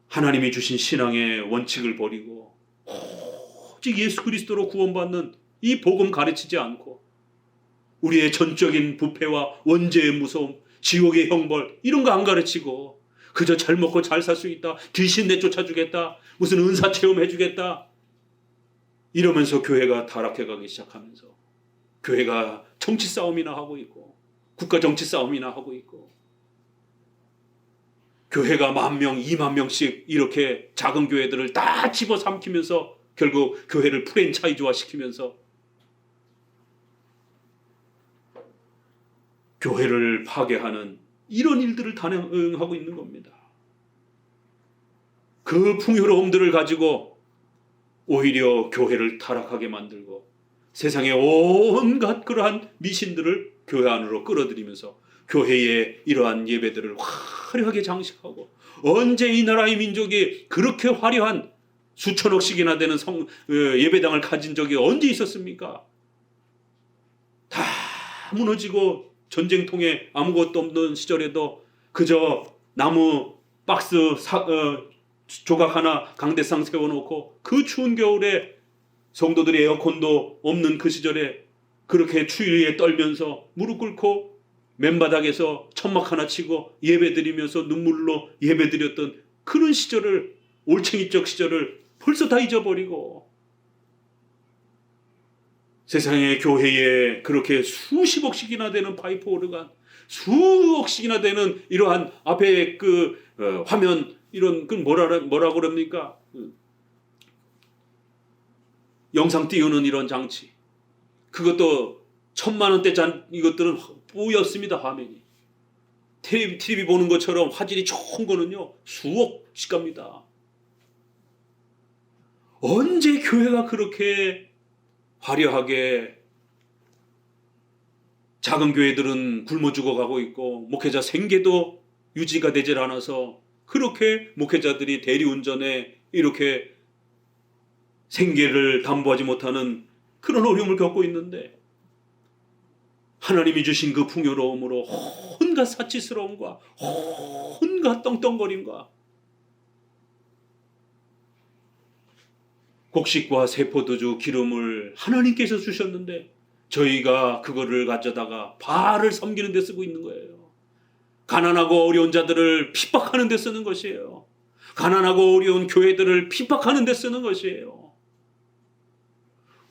하나님이 주신 신앙의 원칙을 버리고 오직 예수 그리스도로 구원받는 이 복음 가르치지 않고 우리의 전적인 부패와 원죄의 무서움, 지옥의 형벌 이런 거 안 가르치고 그저 잘 먹고 잘 살 수 있다, 귀신 내쫓아주겠다, 무슨 은사 체험해주겠다 이러면서 교회가 타락해가기 시작하면서 교회가 정치 싸움이나 하고 있고 국가 정치 싸움이나 하고 있고 교회가 10,000명, 20,000명씩 이렇게 작은 교회들을 다 집어삼키면서 결국 교회를 프랜차이즈화 시키면서 교회를 파괴하는 이런 일들을 단행하고 있는 겁니다. 그 풍요로움들을 가지고 오히려 교회를 타락하게 만들고 세상의 온갖 그러한 미신들을 교회 안으로 끌어들이면서 교회의 이러한 예배들을 화려하게 장식하고, 언제 이 나라의 민족이 그렇게 화려한 수천억씩이나 되는 예배당을 가진 적이 언제 있었습니까? 다 무너지고 전쟁통에 아무것도 없는 시절에도 그저 나무 박스 조각 하나 강대상 세워놓고 그 추운 겨울에 성도들이 에어컨도 없는 그 시절에 그렇게 추위에 떨면서 무릎 꿇고 맨바닥에서 천막 하나 치고 예배드리면서 눈물로 예배드렸던 그런 시절을, 올챙이적 시절을 벌써 다 잊어버리고 세상의 교회에 그렇게 수십억씩이나 되는 파이프 오르간, 수억씩이나 되는 이러한 앞에 그 화면, 이런 그 뭐라 그럽니까? 영상 띄우는 이런 장치, 그것도 1,000만 원대 이것들은 뿌였습니다. 화면이 TV 보는 것처럼 화질이 좋은 거는요 수억씩 갑니다. 언제 교회가 그렇게 화려하게, 작은 교회들은 굶어 죽어가고 있고 목회자 생계도 유지가 되질 않아서 그렇게 목회자들이 대리운전에 이렇게 생계를 담보하지 못하는 그런 어려움을 겪고 있는데, 하나님이 주신 그 풍요로움으로 온갖 사치스러움과 온갖 떵떵거림과 곡식과 세포도주 기름을 하나님께서 주셨는데 저희가 그거를 가져다가 바알을 섬기는 데 쓰고 있는 거예요. 가난하고 어려운 자들을 핍박하는 데 쓰는 것이에요. 가난하고 어려운 교회들을 핍박하는 데 쓰는 것이에요.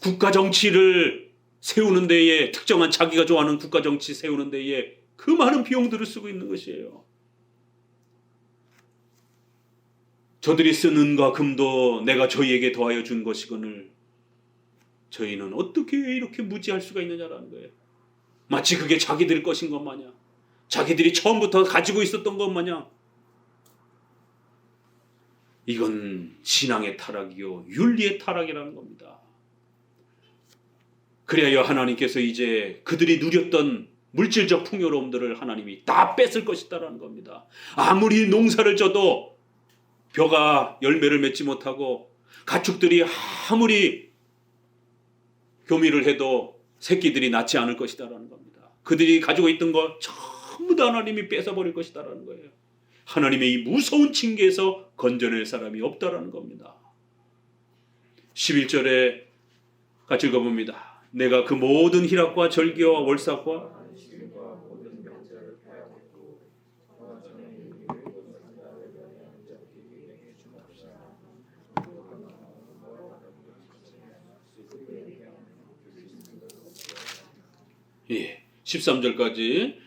국가 정치를 세우는 데에, 특정한 자기가 좋아하는 국가 정치 세우는 데에 그 많은 비용들을 쓰고 있는 것이에요. 저들이 쓴 은과 금도 내가 저희에게 더하여 준 것이거늘 저희는 어떻게 이렇게 무지할 수가 있느냐라는 거예요. 마치 그게 자기들 것인 것 마냥, 자기들이 처음부터 가지고 있었던 것 마냥. 이건 신앙의 타락이요 윤리의 타락이라는 겁니다. 그래야 하나님께서 이제 그들이 누렸던 물질적 풍요로움들을 하나님이 다 뺏을 것이다라는 겁니다. 아무리 농사를 져도 벼가 열매를 맺지 못하고 가축들이 아무리 교미를 해도 새끼들이 낳지 않을 것이다라는 겁니다. 그들이 가지고 있던 거 전부 다 하나님이 뺏어버릴 것이다라는 거예요. 하나님의 이 무서운 징계에서 건져낼 사람이 없다라는 겁니다. 11절에 같이 읽어봅니다. 내가 그 모든 희락과 절기와 월삭과 예, 13절까지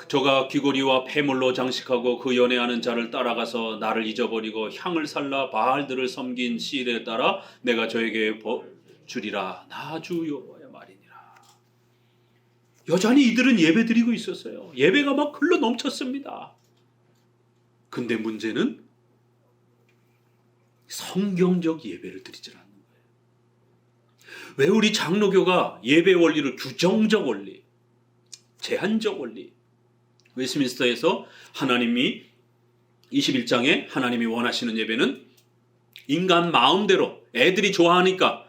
저가 귀고리와 폐물로 장식하고 그 연애하는 자를 따라가서 나를 잊어버리고 향을 살라 바알들을 섬긴 시일에 따라 내가 저에게 주리라. 나 주 여호와의 말이니라. 여전히 이들은 예배드리고 있었어요. 예배가 막 흘러 넘쳤습니다. 근데 문제는 성경적 예배를 드리질 않는 거예요. 왜 우리 장로교가 예배 원리를 규정적 원리, 제한적 원리, 웨스민스터에서 하나님이 21장에 하나님이 원하시는 예배는 인간 마음대로 애들이 좋아하니까,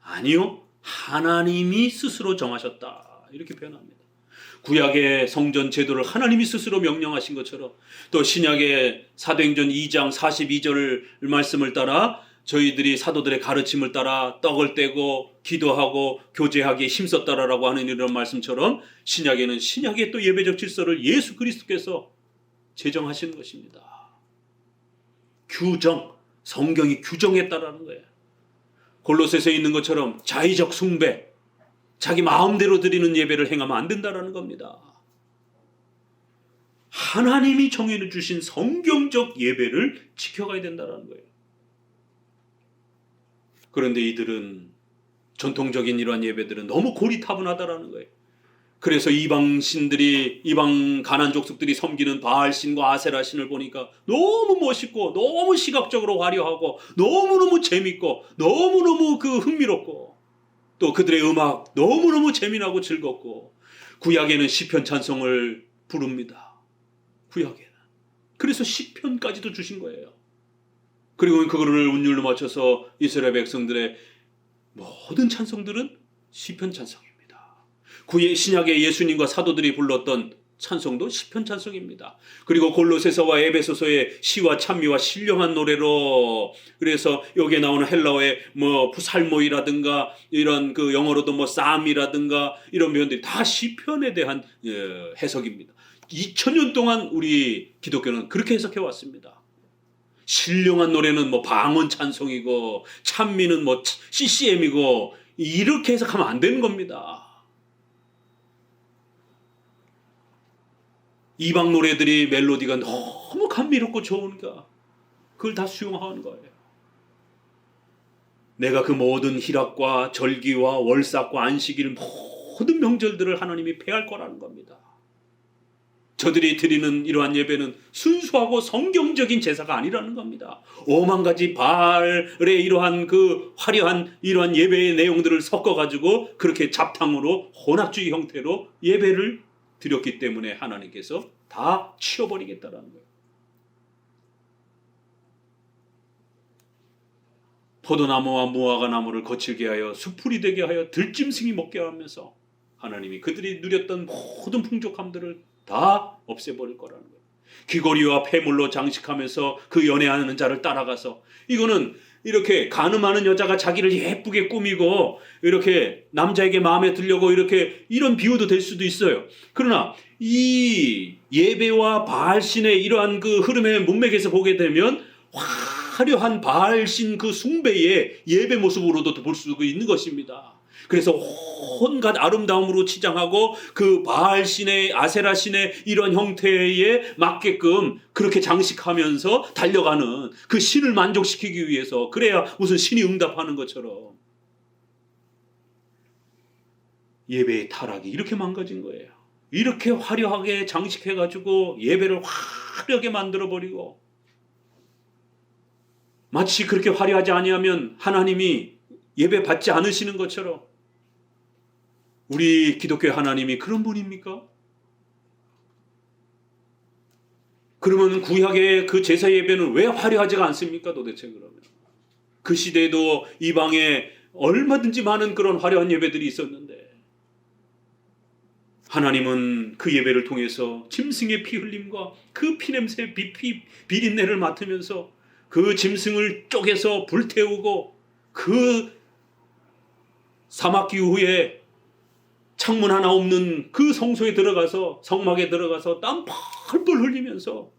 아니요, 하나님이 스스로 정하셨다 이렇게 표현합니다. 구약의 성전 제도를 하나님이 스스로 명령하신 것처럼 또 신약의 사도행전 2장 42절 말씀을 따라 저희들이 사도들의 가르침을 따라 떡을 떼고 기도하고 교제하기에 힘썼다라고 하는 이런 말씀처럼 신약에는 신약의 또 예배적 질서를 예수 그리스도께서 제정하시는 것입니다. 규정, 성경이 규정했다라는 거예요. 골로새서에 있는 것처럼 자의적 숭배, 자기 마음대로 드리는 예배를 행하면 안 된다라는 겁니다. 하나님이 정해 주신 성경적 예배를 지켜가야 된다라는 거예요. 그런데 이들은 전통적인 이러한 예배들은 너무 고리타분하다라는 거예요. 그래서 이방신들이, 이방 가난 족속들이 섬기는 바알신과 아세라신을 보니까 너무 멋있고 너무 시각적으로 화려하고 너무너무 재밌고 너무너무 그 흥미롭고 또 그들의 음악 너무너무 재미나고 즐겁고 구약에는 시편 찬송을 부릅니다. 구약에는. 그래서 시편까지도 주신 거예요. 그리고 그거를 운율로 맞춰서 이스라엘 백성들의 모든 찬송들은 시편 찬송입니다. 구약 신약의 예수님과 사도들이 불렀던 찬송도 시편 찬송입니다. 그리고 골로새서와 에베소서의 시와 찬미와 신령한 노래로, 그래서 여기에 나오는 헬라어의 살모이라든가 이런 그 영어로도 쌈이라든가 이런 표현들이 다 시편에 대한 해석입니다. 2000년 동안 우리 기독교는 그렇게 해석해 왔습니다. 신령한 노래는 방언 찬송이고 찬미는 CCM이고 이렇게 해석하면 안 되는 겁니다. 이방 노래들이 멜로디가 너무 감미롭고 좋으니까 그걸 다 수용하는 거예요. 내가 그 모든 희락과 절기와 월삭과 안식일 모든 명절들을 하나님이 폐할 거라는 겁니다. 저들이 드리는 이러한 예배는 순수하고 성경적인 제사가 아니라는 겁니다. 5만 가지 바알의 이러한 그 화려한 이러한 예배의 내용들을 섞어가지고 그렇게 잡탕으로 혼합주의 형태로 예배를 드렸기 때문에 하나님께서 다 치워버리겠다라는 거예요. 포도나무와 무화과 나무를 거칠게 하여 수풀이 되게 하여 들짐승이 먹게 하면서 하나님이 그들이 누렸던 모든 풍족함들을 다 없애버릴 거라는 거예요. 귀걸이와 폐물로 장식하면서 그 연애하는 자를 따라가서, 이거는 이렇게 간음하는 여자가 자기를 예쁘게 꾸미고 이렇게 남자에게 마음에 들려고 이렇게 이런 비유도 될 수도 있어요. 그러나 이 예배와 바알신의 이러한 그 흐름의 문맥에서 보게 되면 화려한 바알신 그 숭배의 예배 모습으로도 볼 수 있는 것입니다. 그래서 온갖 아름다움으로 치장하고 그 바알신의 아세라신의 이런 형태에 맞게끔 그렇게 장식하면서 달려가는 그 신을 만족시키기 위해서, 그래야 무슨 신이 응답하는 것처럼 예배의 타락이 이렇게 망가진 거예요. 이렇게 화려하게 장식해가지고 예배를 화려하게 만들어버리고, 마치 그렇게 화려하지 아니하면 하나님이 예배 받지 않으시는 것처럼, 우리 기독교 하나님이 그런 분입니까? 그러면 구약의 그 제사 예배는 왜 화려하지가 않습니까? 도대체 그러면 그 시대에도 이방에 얼마든지 많은 그런 화려한 예배들이 있었는데, 하나님은 그 예배를 통해서 짐승의 피 흘림과 그 피냄새 비린내를 맡으면서 그 짐승을 쪼개서 불태우고, 그 사막기후에 창문 하나 없는 그 성소에 들어가서, 성막에 들어가서 땀 펄펄 흘리면서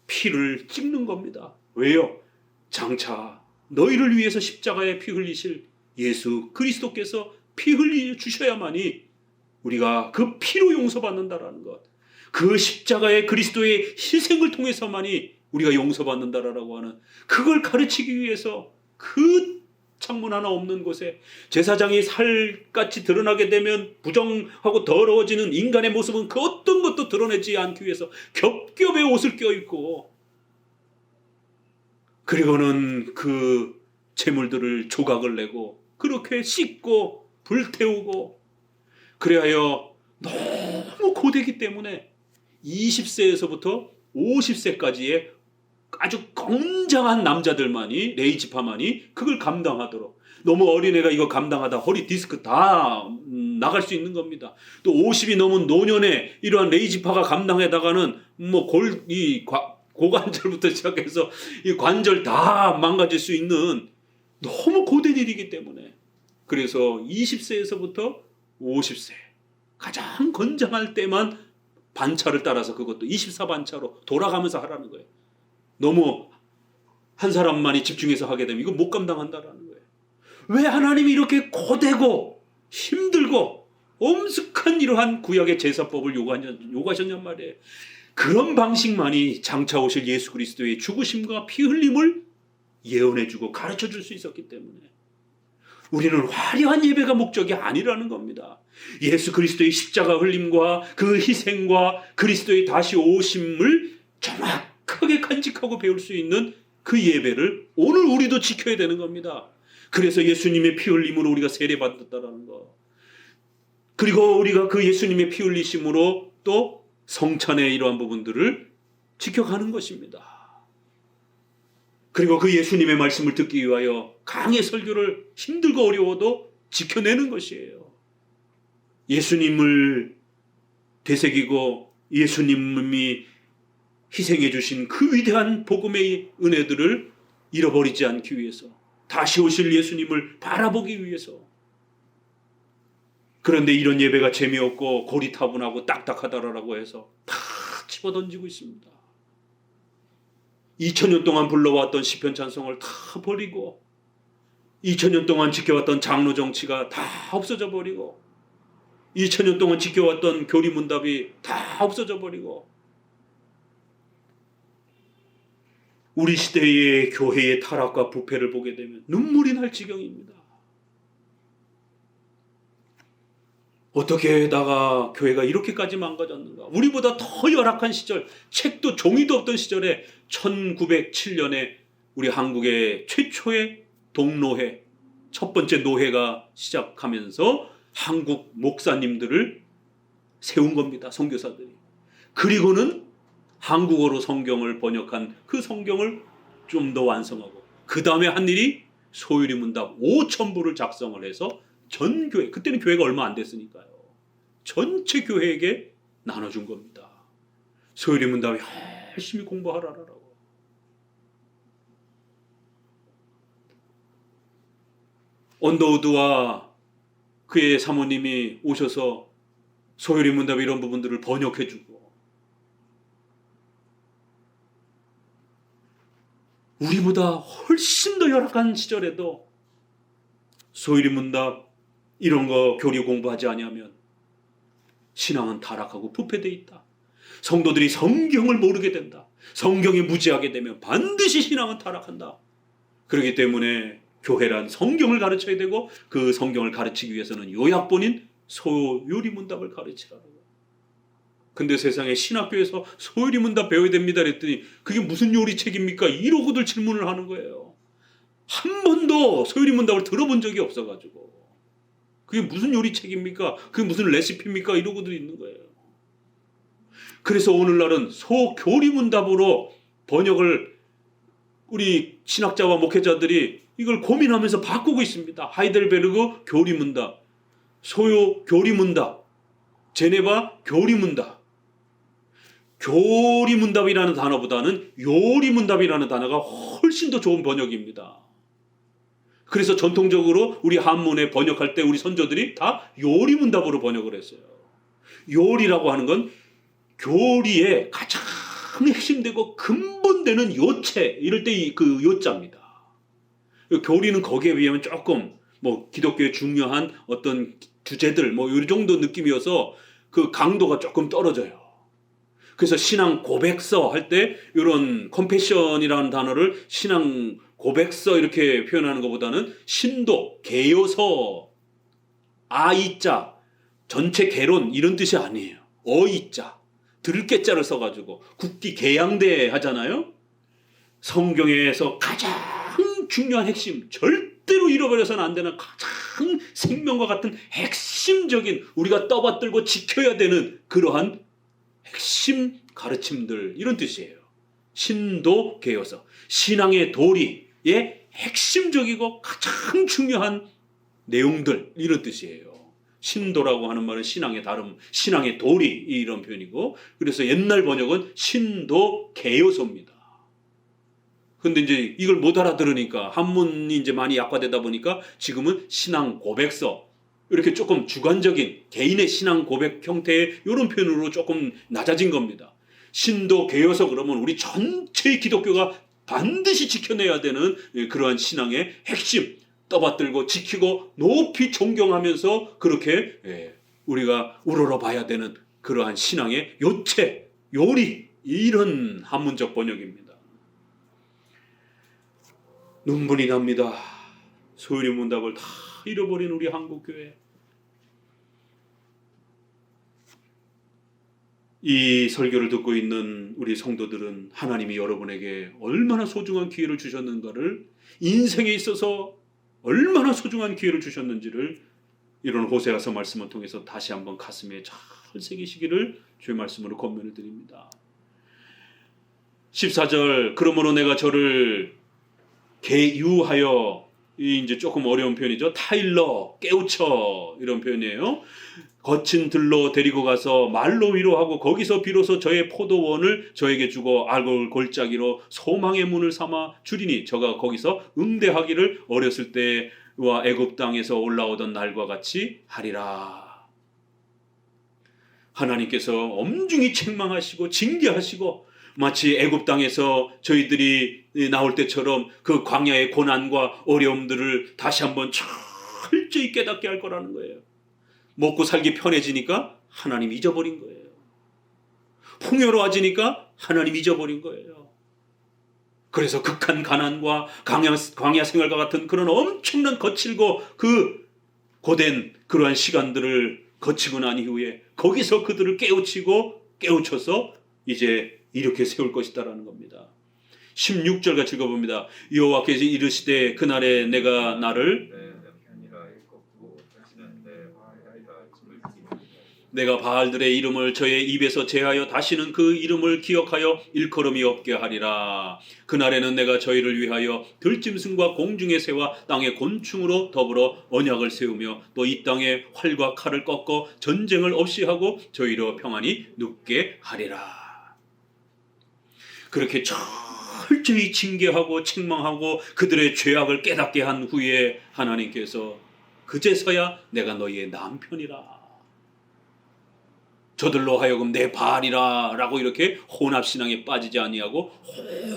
피를 찍는 겁니다. 왜요? 장차 너희를 위해서 십자가에 피 흘리실 예수 그리스도께서 피 흘려 주셔야만이 우리가 그 피로 용서받는다라는 것, 그 십자가의 그리스도의 희생을 통해서만이 우리가 용서받는다라고 하는, 그걸 가르치기 위해서 그 창문 하나 없는 곳에 제사장이 살같이 드러나게 되면 부정하고 더러워지는 인간의 모습은 그 어떤 것도 드러내지 않기 위해서 겹겹의 옷을 껴입고, 그리고는 그 재물들을 조각을 내고 그렇게 씻고 불태우고, 그래야 너무 고되기 때문에 20세에서부터 50세까지의 아주 건장한 남자들만이, 레이지파만이 그걸 감당하도록, 너무 어린애가 이거 감당하다 허리 디스크 다 나갈 수 있는 겁니다. 또 50이 넘은 노년에 이러한 레이지파가 감당하다가는 고관절부터 시작해서 이 관절 다 망가질 수 있는 너무 고된 일이기 때문에, 그래서 20세에서부터 50세 가장 건장할 때만 반차를 따라서, 그것도 24반차로 돌아가면서 하라는 거예요. 너무 한 사람만이 집중해서 하게 되면 이거 못 감당한다라는 거예요. 왜 하나님이 이렇게 고되고 힘들고 엄숙한 이러한 구약의 제사법을 요구하셨냔 말이에요. 그런 방식만이 장차 오실 예수 그리스도의 죽으심과 피 흘림을 예언해주고 가르쳐줄 수 있었기 때문에, 우리는 화려한 예배가 목적이 아니라는 겁니다. 예수 그리스도의 십자가 흘림과 그 희생과 그리스도의 다시 오심을 정확하게 간직하고 배울 수 있는 그 예배를 오늘 우리도 지켜야 되는 겁니다. 그래서 예수님의 피 흘림으로 우리가 세례받았다는 거, 그리고 우리가 그 예수님의 피 흘리심으로 또 성찬의 이러한 부분들을 지켜가는 것입니다. 그리고 그 예수님의 말씀을 듣기 위하여 강의 설교를 힘들고 어려워도 지켜내는 것이에요. 예수님을 되새기고 예수님이 희생해 주신 그 위대한 복음의 은혜들을 잃어버리지 않기 위해서, 다시 오실 예수님을 바라보기 위해서. 그런데 이런 예배가 재미없고 고리타분하고 딱딱하다라고 해서 다 집어던지고 있습니다. 2000년 동안 불러왔던 시편 찬송을 다 버리고, 2000년 동안 지켜왔던 장로 정치가 다 없어져 버리고, 2000년 동안 지켜왔던 교리문답이 다 없어져 버리고, 우리 시대의 교회의 타락과 부패를 보게 되면 눈물이 날 지경입니다. 어떻게다가 교회가 이렇게까지 망가졌는가? 우리보다 더 열악한 시절, 책도 종이도 없던 시절에 1907년에 우리 한국의 최초의 동노회, 첫 번째 노회가 시작하면서 한국 목사님들을 세운 겁니다. 선교사들이. 그리고는 한국어로 성경을 번역한 그 성경을 좀 더 완성하고, 그 다음에 한 일이 소유리 문답 5,000부를 작성을 해서 전 교회, 그때는 교회가 얼마 안 됐으니까요, 전체 교회에게 나눠준 겁니다. 소유리 문답 열심히 공부하라라고. 언더우드와 그의 사모님이 오셔서 소유리 문답 이런 부분들을 번역해주고, 우리보다 훨씬 더 열악한 시절에도 소유리 문답 이런 거 교리 공부하지 아니하면 신앙은 타락하고 부패되어 있다. 성도들이 성경을 모르게 된다. 성경에 무지하게 되면 반드시 신앙은 타락한다. 그렇기 때문에 교회란 성경을 가르쳐야 되고, 그 성경을 가르치기 위해서는 요약본인 소유리 문답을 가르치라고. 근데 세상에 신학교에서 소유리 문답 배워야 됩니다 그랬더니 그게 무슨 요리책입니까? 이러고들 질문을 하는 거예요. 한 번도 소유리 문답을 들어본 적이 없어가지고 그게 무슨 요리책입니까? 그게 무슨 레시피입니까? 이러고들 있는 거예요. 그래서 오늘날은 소교리 문답으로 번역을 우리 신학자와 목회자들이 이걸 고민하면서 바꾸고 있습니다. 하이델베르그 교리 문답, 소요 교리 문답, 제네바 교리 문답. 교리 문답이라는 단어보다는 요리 문답이라는 단어가 훨씬 더 좋은 번역입니다. 그래서 전통적으로 우리 한문에 번역할 때 우리 선조들이 다 요리 문답으로 번역을 했어요. 요리라고 하는 건 교리의 가장 핵심되고 근본되는 요체, 이럴 때 그 요자입니다. 교리는 거기에 비하면 조금 기독교의 중요한 어떤 주제들 이 정도 느낌이어서 그 강도가 조금 떨어져요. 그래서 신앙 고백서 할 때 이런 컴패션이라는 단어를 신앙 고백서 이렇게 표현하는 것보다는 신도, 개요서, 아이자, 전체 개론 이런 뜻이 아니에요. 어이자, 들을 깨자를 써가지고 국기 개양대 하잖아요. 성경에서 가장 중요한 핵심, 절대로 잃어버려서는 안 되는 가장 생명과 같은 핵심적인, 우리가 떠받들고 지켜야 되는 그러한 핵심 가르침들, 이런 뜻이에요. 신도, 개요서, 신앙의 도리의 핵심적이고 가장 중요한 내용들, 이런 뜻이에요. 신도라고 하는 말은 신앙의 다름, 신앙의 도리, 이런 표현이고, 그래서 옛날 번역은 신도 개요서입니다. 근데 이제 이걸 못 알아들으니까, 한문이 이제 많이 약화되다 보니까 지금은 신앙 고백서, 이렇게 조금 주관적인 개인의 신앙 고백 형태의 이런 표현으로 조금 낮아진 겁니다. 신도 개요서 그러면 우리 전체의 기독교가 반드시 지켜내야 되는 그러한 신앙의 핵심, 떠받들고 지키고 높이 존경하면서 그렇게 우리가 우러러봐야 되는 그러한 신앙의 요체, 요리, 이런 한문적 번역입니다. 눈물이 납니다. 소유리 문답을 다 잃어버린 우리 한국교회. 이 설교를 듣고 있는 우리 성도들은 하나님이 여러분에게 얼마나 소중한 기회를 주셨는가를, 인생에 있어서 얼마나 소중한 기회를 주셨는지를 이런 호세아서 말씀을 통해서 다시 한번 가슴에 잘 새기시기를 주의 말씀으로 권면을 드립니다. 14절, 그러므로 내가 저를 개유하여, 이 이제 조금 어려운 표현이죠. 타일러, 깨우쳐, 이런 표현이에요. 거친 들로 데리고 가서 말로 위로하고 거기서 비로소 저의 포도원을 저에게 주고 알골 골짜기로 소망의 문을 삼아 주리니 저가 거기서 응대하기를 어렸을 때와 애굽 땅에서 올라오던 날과 같이 하리라. 하나님께서 엄중히 책망하시고 징계하시고 마치 애굽 땅에서 저희들이 나올 때처럼 그 광야의 고난과 어려움들을 다시 한번 철저히 깨닫게 할 거라는 거예요. 먹고 살기 편해지니까 하나님 잊어버린 거예요. 풍요로워지니까 하나님 잊어버린 거예요. 그래서 극한 가난과 광야 생활과 같은 그런 엄청난 거칠고 그 고된 그러한 시간들을 거치고 난 이후에 거기서 그들을 깨우쳐서 이제 이렇게 세울 것이다라는 겁니다. 16절 같이 읽어봅니다. 여호와께서 이르시되 그날에 내가 내가 바알들의 이름을 저의 입에서 제하여 다시는 그 이름을 기억하여 일컬음이 없게 하리라. 그날에는 내가 저희를 위하여 들짐승과 공중의 새와 땅의 곤충으로 더불어 언약을 세우며 또 이 땅에 활과 칼을 꺾어 전쟁을 없이 하고 저희로 평안히 눕게 하리라. 그렇게 철저히 징계하고 책망하고 그들의 죄악을 깨닫게 한 후에 하나님께서 그제서야 내가 너희의 남편이라. 저들로 하여금 내 바알이라 라고 이렇게 혼합신앙에 빠지지 아니하고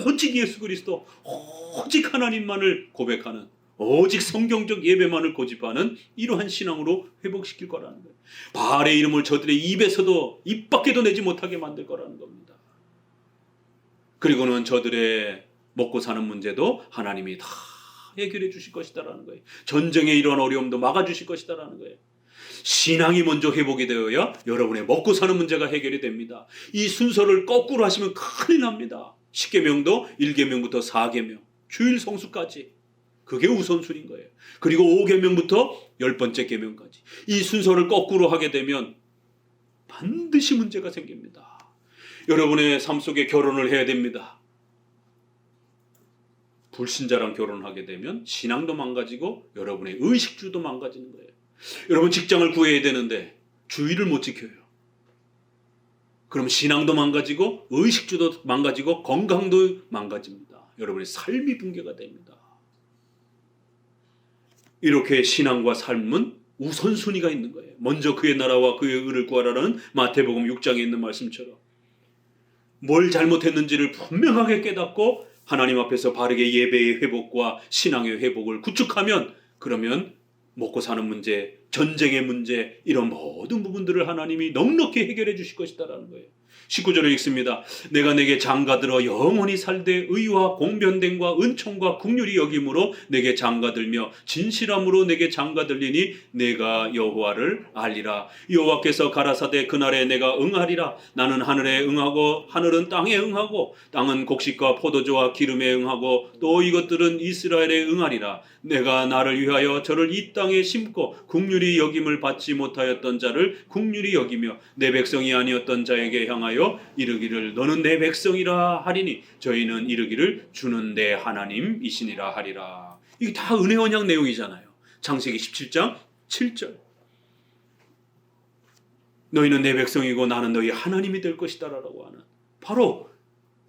오직 예수 그리스도, 오직 하나님만을 고백하는, 오직 성경적 예배만을 고집하는 이러한 신앙으로 회복시킬 거라는 거예요. 바알의 이름을 저들의 입에서도 입 밖에도 내지 못하게 만들 거라는 겁니다. 그리고는 저들의 먹고 사는 문제도 하나님이 다 해결해 주실 것이다라는 거예요. 전쟁의 이러한 어려움도 막아주실 것이다라는 거예요. 신앙이 먼저 회복이 되어야 여러분의 먹고 사는 문제가 해결이 됩니다. 이 순서를 거꾸로 하시면 큰일 납니다. 10계명도 1계명부터 4계명, 주일 성수까지. 그게 우선순위인 거예요. 그리고 5계명부터 10번째 계명까지. 이 순서를 거꾸로 하게 되면 반드시 문제가 생깁니다. 여러분의 삶 속에 결혼을 해야 됩니다. 불신자랑 결혼하게 되면 신앙도 망가지고 여러분의 의식주도 망가지는 거예요. 여러분 직장을 구해야 되는데 주의를 못 지켜요. 그럼 신앙도 망가지고 의식주도 망가지고 건강도 망가집니다. 여러분의 삶이 붕괴가 됩니다. 이렇게 신앙과 삶은 우선순위가 있는 거예요. 먼저 그의 나라와 그의 의를 구하라는 마태복음 6장에 있는 말씀처럼 뭘 잘못했는지를 분명하게 깨닫고 하나님 앞에서 바르게 예배의 회복과 신앙의 회복을 구축하면 그러면 먹고 사는 문제, 전쟁의 문제 이런 모든 부분들을 하나님이 넉넉히 해결해 주실 것이다라는 거예요. 19절에 읽습니다. 내가 내게 장가들어 영원히 살되 의와 공변됨과 은총과 긍휼이 여김으로 내게 장가들며 진실함으로 내게 장가들리니 내가 여호와를 알리라. 여호와께서 가라사대 그날에 내가 응하리라. 나는 하늘에 응하고 하늘은 땅에 응하고 땅은 곡식과 포도주와 기름에 응하고 또 이것들은 이스라엘에 응하리라. 내가 나를 위하여 저를 이 땅에 심고 긍휼히 여김을 받지 못하였던 자를 긍휼히 여기며 내 백성이 아니었던 자에게 향하여 이르기를 너는 내 백성이라 하리니 저희는 이르기를 주는 내 하나님이시니라 하리라. 이게 다 은혜 언약 내용이잖아요. 창세기 17장 7절. 너희는 내 백성이고 나는 너희 하나님이 될 것이다 라고 하는 바로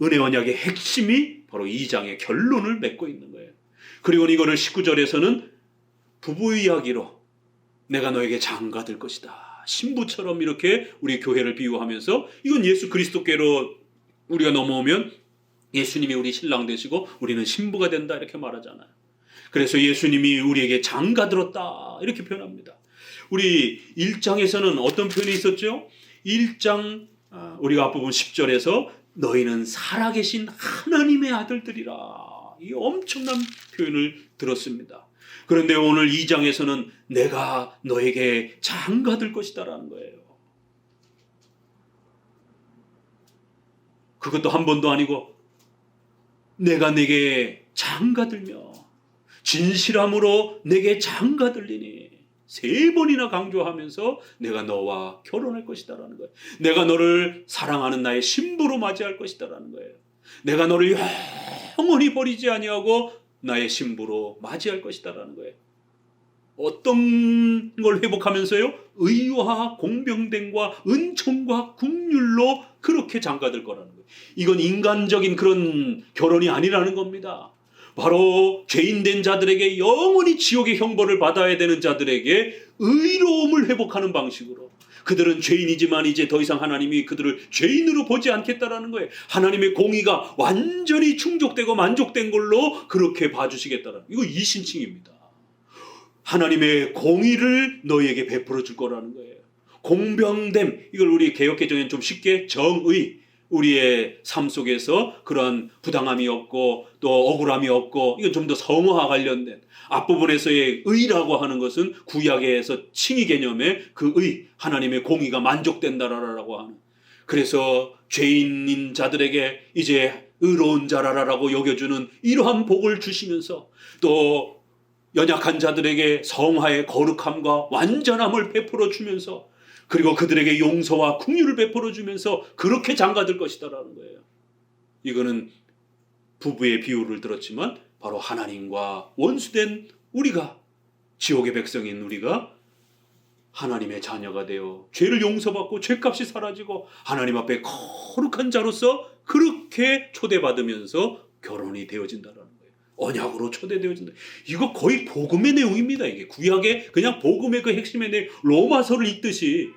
은혜 언약의 핵심이 바로 2장의 결론을 맺고 있는 거예요. 그리고 이거를 19절에서는 부부 이야기로 내가 너에게 장가될 것이다. 신부처럼 이렇게 우리 교회를 비유하면서 이건 예수 그리스도께로 우리가 넘어오면 예수님이 우리 신랑 되시고 우리는 신부가 된다 이렇게 말하잖아요. 그래서 예수님이 우리에게 장가들었다 이렇게 표현합니다. 우리 1장에서는 어떤 표현이 있었죠? 1장 우리가 앞부분 10절에서 너희는 살아계신 하나님의 아들들이라 이 엄청난 표현을 들었습니다. 그런데 오늘 2장에서는 내가 너에게 장가들 것이다 라는 거예요. 그것도 한 번도 아니고 내가 내게 장가들며 진실함으로 내게 장가들리니 3번이나 강조하면서 내가 너와 결혼할 것이다 라는 거예요. 내가 너를 사랑하는 나의 신부로 맞이할 것이다 라는 거예요. 내가 너를 영원히 버리지 아니하고 나의 신부로 맞이할 것이다라는 거예요. 어떤 걸 회복하면서요? 의와 공평됨과 은총과 긍휼로 그렇게 장가들 거라는 거예요. 이건 인간적인 그런 결혼이 아니라는 겁니다. 바로 죄인된 자들에게 영원히 지옥의 형벌을 받아야 되는 자들에게 의로움을 회복하는 방식으로, 그들은 죄인이지만 이제 더 이상 하나님이 그들을 죄인으로 보지 않겠다라는 거예요. 하나님의 공의가 완전히 충족되고 만족된 걸로 그렇게 봐주시겠다라는, 이거 이신칭입니다. 하나님의 공의를 너희에게 베풀어 줄 거라는 거예요. 공평됨, 이걸 우리 개역개정에는 좀 쉽게 정의, 우리의 삶 속에서 그러한 부당함이 없고 또 억울함이 없고, 이건 좀 더 성화와 관련된 앞부분에서의 의라고 하는 것은 구약에서 칭의 개념의 그 의, 하나님의 공의가 만족된다라고 하는, 그래서 죄인인 자들에게 이제 의로운 자라라고 여겨주는 이러한 복을 주시면서, 또 연약한 자들에게 성화의 거룩함과 완전함을 베풀어 주면서, 그리고 그들에게 용서와 긍휼을 베풀어 주면서 그렇게 장가들 것이다라는 거예요. 이거는 부부의 비유를 들었지만 바로 하나님과 원수된 우리가, 지옥의 백성인 우리가 하나님의 자녀가 되어 죄를 용서받고 죄값이 사라지고 하나님 앞에 거룩한 자로서 그렇게 초대받으면서 결혼이 되어진다라는 거예요. 언약으로 초대되어진다. 이거 거의 복음의 내용입니다. 이게 구약의 그냥 복음의 그 핵심의 내용, 로마서를 읽듯이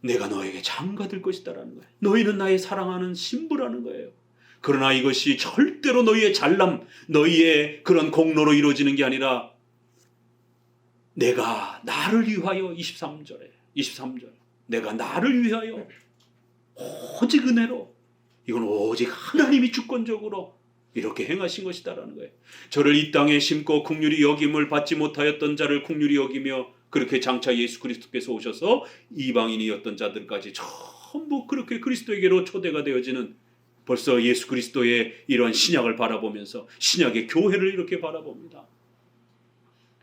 내가 너에게 장가들 것이다라는 거예요. 너희는 나의 사랑하는 신부라는 거예요. 그러나 이것이 절대로 너희의 잘남, 너희의 그런 공로로 이루어지는 게 아니라 내가 나를 위하여, 23절 내가 나를 위하여 오직 은혜로, 이건 오직 하나님이 주권적으로 이렇게 행하신 것이다라는 거예요. 저를 이 땅에 심고 긍휼히 여김을 받지 못하였던 자를 긍휼히 여기며, 그렇게 장차 예수 그리스도께서 오셔서 이방인이었던 자들까지 전부 그렇게 그리스도에게로 초대가 되어지는, 벌써 예수 그리스도의 이러한 신약을 바라보면서 신약의 교회를 이렇게 바라봅니다.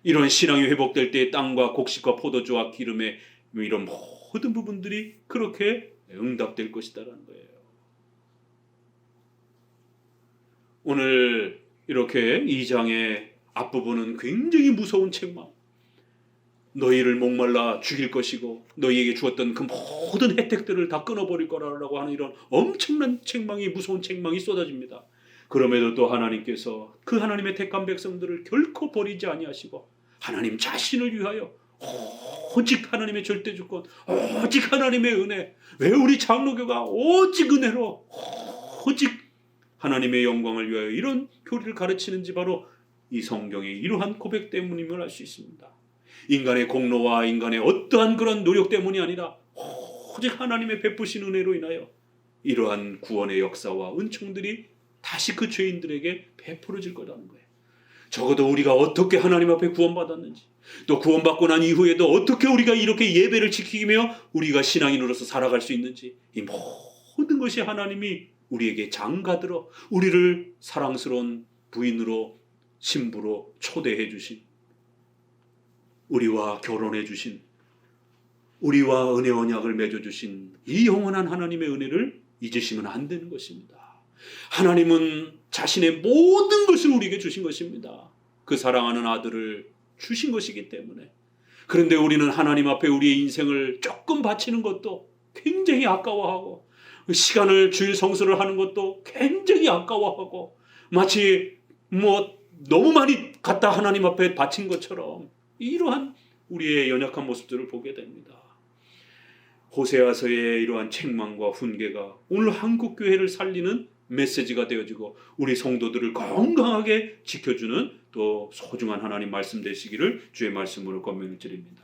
이런 신앙이 회복될 때 땅과 곡식과 포도주와 기름의 이런 모든 부분들이 그렇게 응답될 것이다라는 거예요. 오늘 이렇게 2장의 앞부분은 굉장히 무서운 책망, 너희를 목말라 죽일 것이고 너희에게 주었던 그 모든 혜택들을 다 끊어버릴 거라고 하는 이런 엄청난 책망이, 무서운 책망이 쏟아집니다. 그럼에도 또 하나님께서 그 하나님의 택한 백성들을 결코 버리지 아니하시고 하나님 자신을 위하여 오직 하나님의 절대주권, 오직 하나님의 은혜, 왜 우리 장로교가 오직 은혜로 오직 하나님의 영광을 위하여 이런 교리를 가르치는지 바로 이 성경의 이러한 고백 때문임을 알 수 있습니다. 인간의 공로와 인간의 어떠한 그런 노력 때문이 아니라 오직 하나님의 베푸신 은혜로 인하여 이러한 구원의 역사와 은총들이 다시 그 죄인들에게 베풀어질 거라는 거예요. 적어도 우리가 어떻게 하나님 앞에 구원받았는지, 또 구원받고 난 이후에도 어떻게 우리가 이렇게 예배를 지키며 우리가 신앙인으로서 살아갈 수 있는지, 이 모든 것이 하나님이 우리에게 장가들어 우리를 사랑스러운 부인으로, 신부로 초대해 주신, 우리와 결혼해 주신, 우리와 은혜 언약을 맺어 주신 이 영원한 하나님의 은혜를 잊으시면 안 되는 것입니다. 하나님은 자신의 모든 것을 우리에게 주신 것입니다. 그 사랑하는 아들을 주신 것이기 때문에. 그런데 우리는 하나님 앞에 우리의 인생을 조금 바치는 것도 굉장히 아까워하고, 시간을 주일 성수를 하는 것도 굉장히 아까워하고, 마치 너무 많이 갖다 하나님 앞에 바친 것처럼 이러한 우리의 연약한 모습들을 보게 됩니다. 호세아서의 이러한 책망과 훈계가 오늘 한국 교회를 살리는 메시지가 되어지고 우리 성도들을 건강하게 지켜주는 또 소중한 하나님 말씀 되시기를 주의 말씀으로 권면을 드립니다.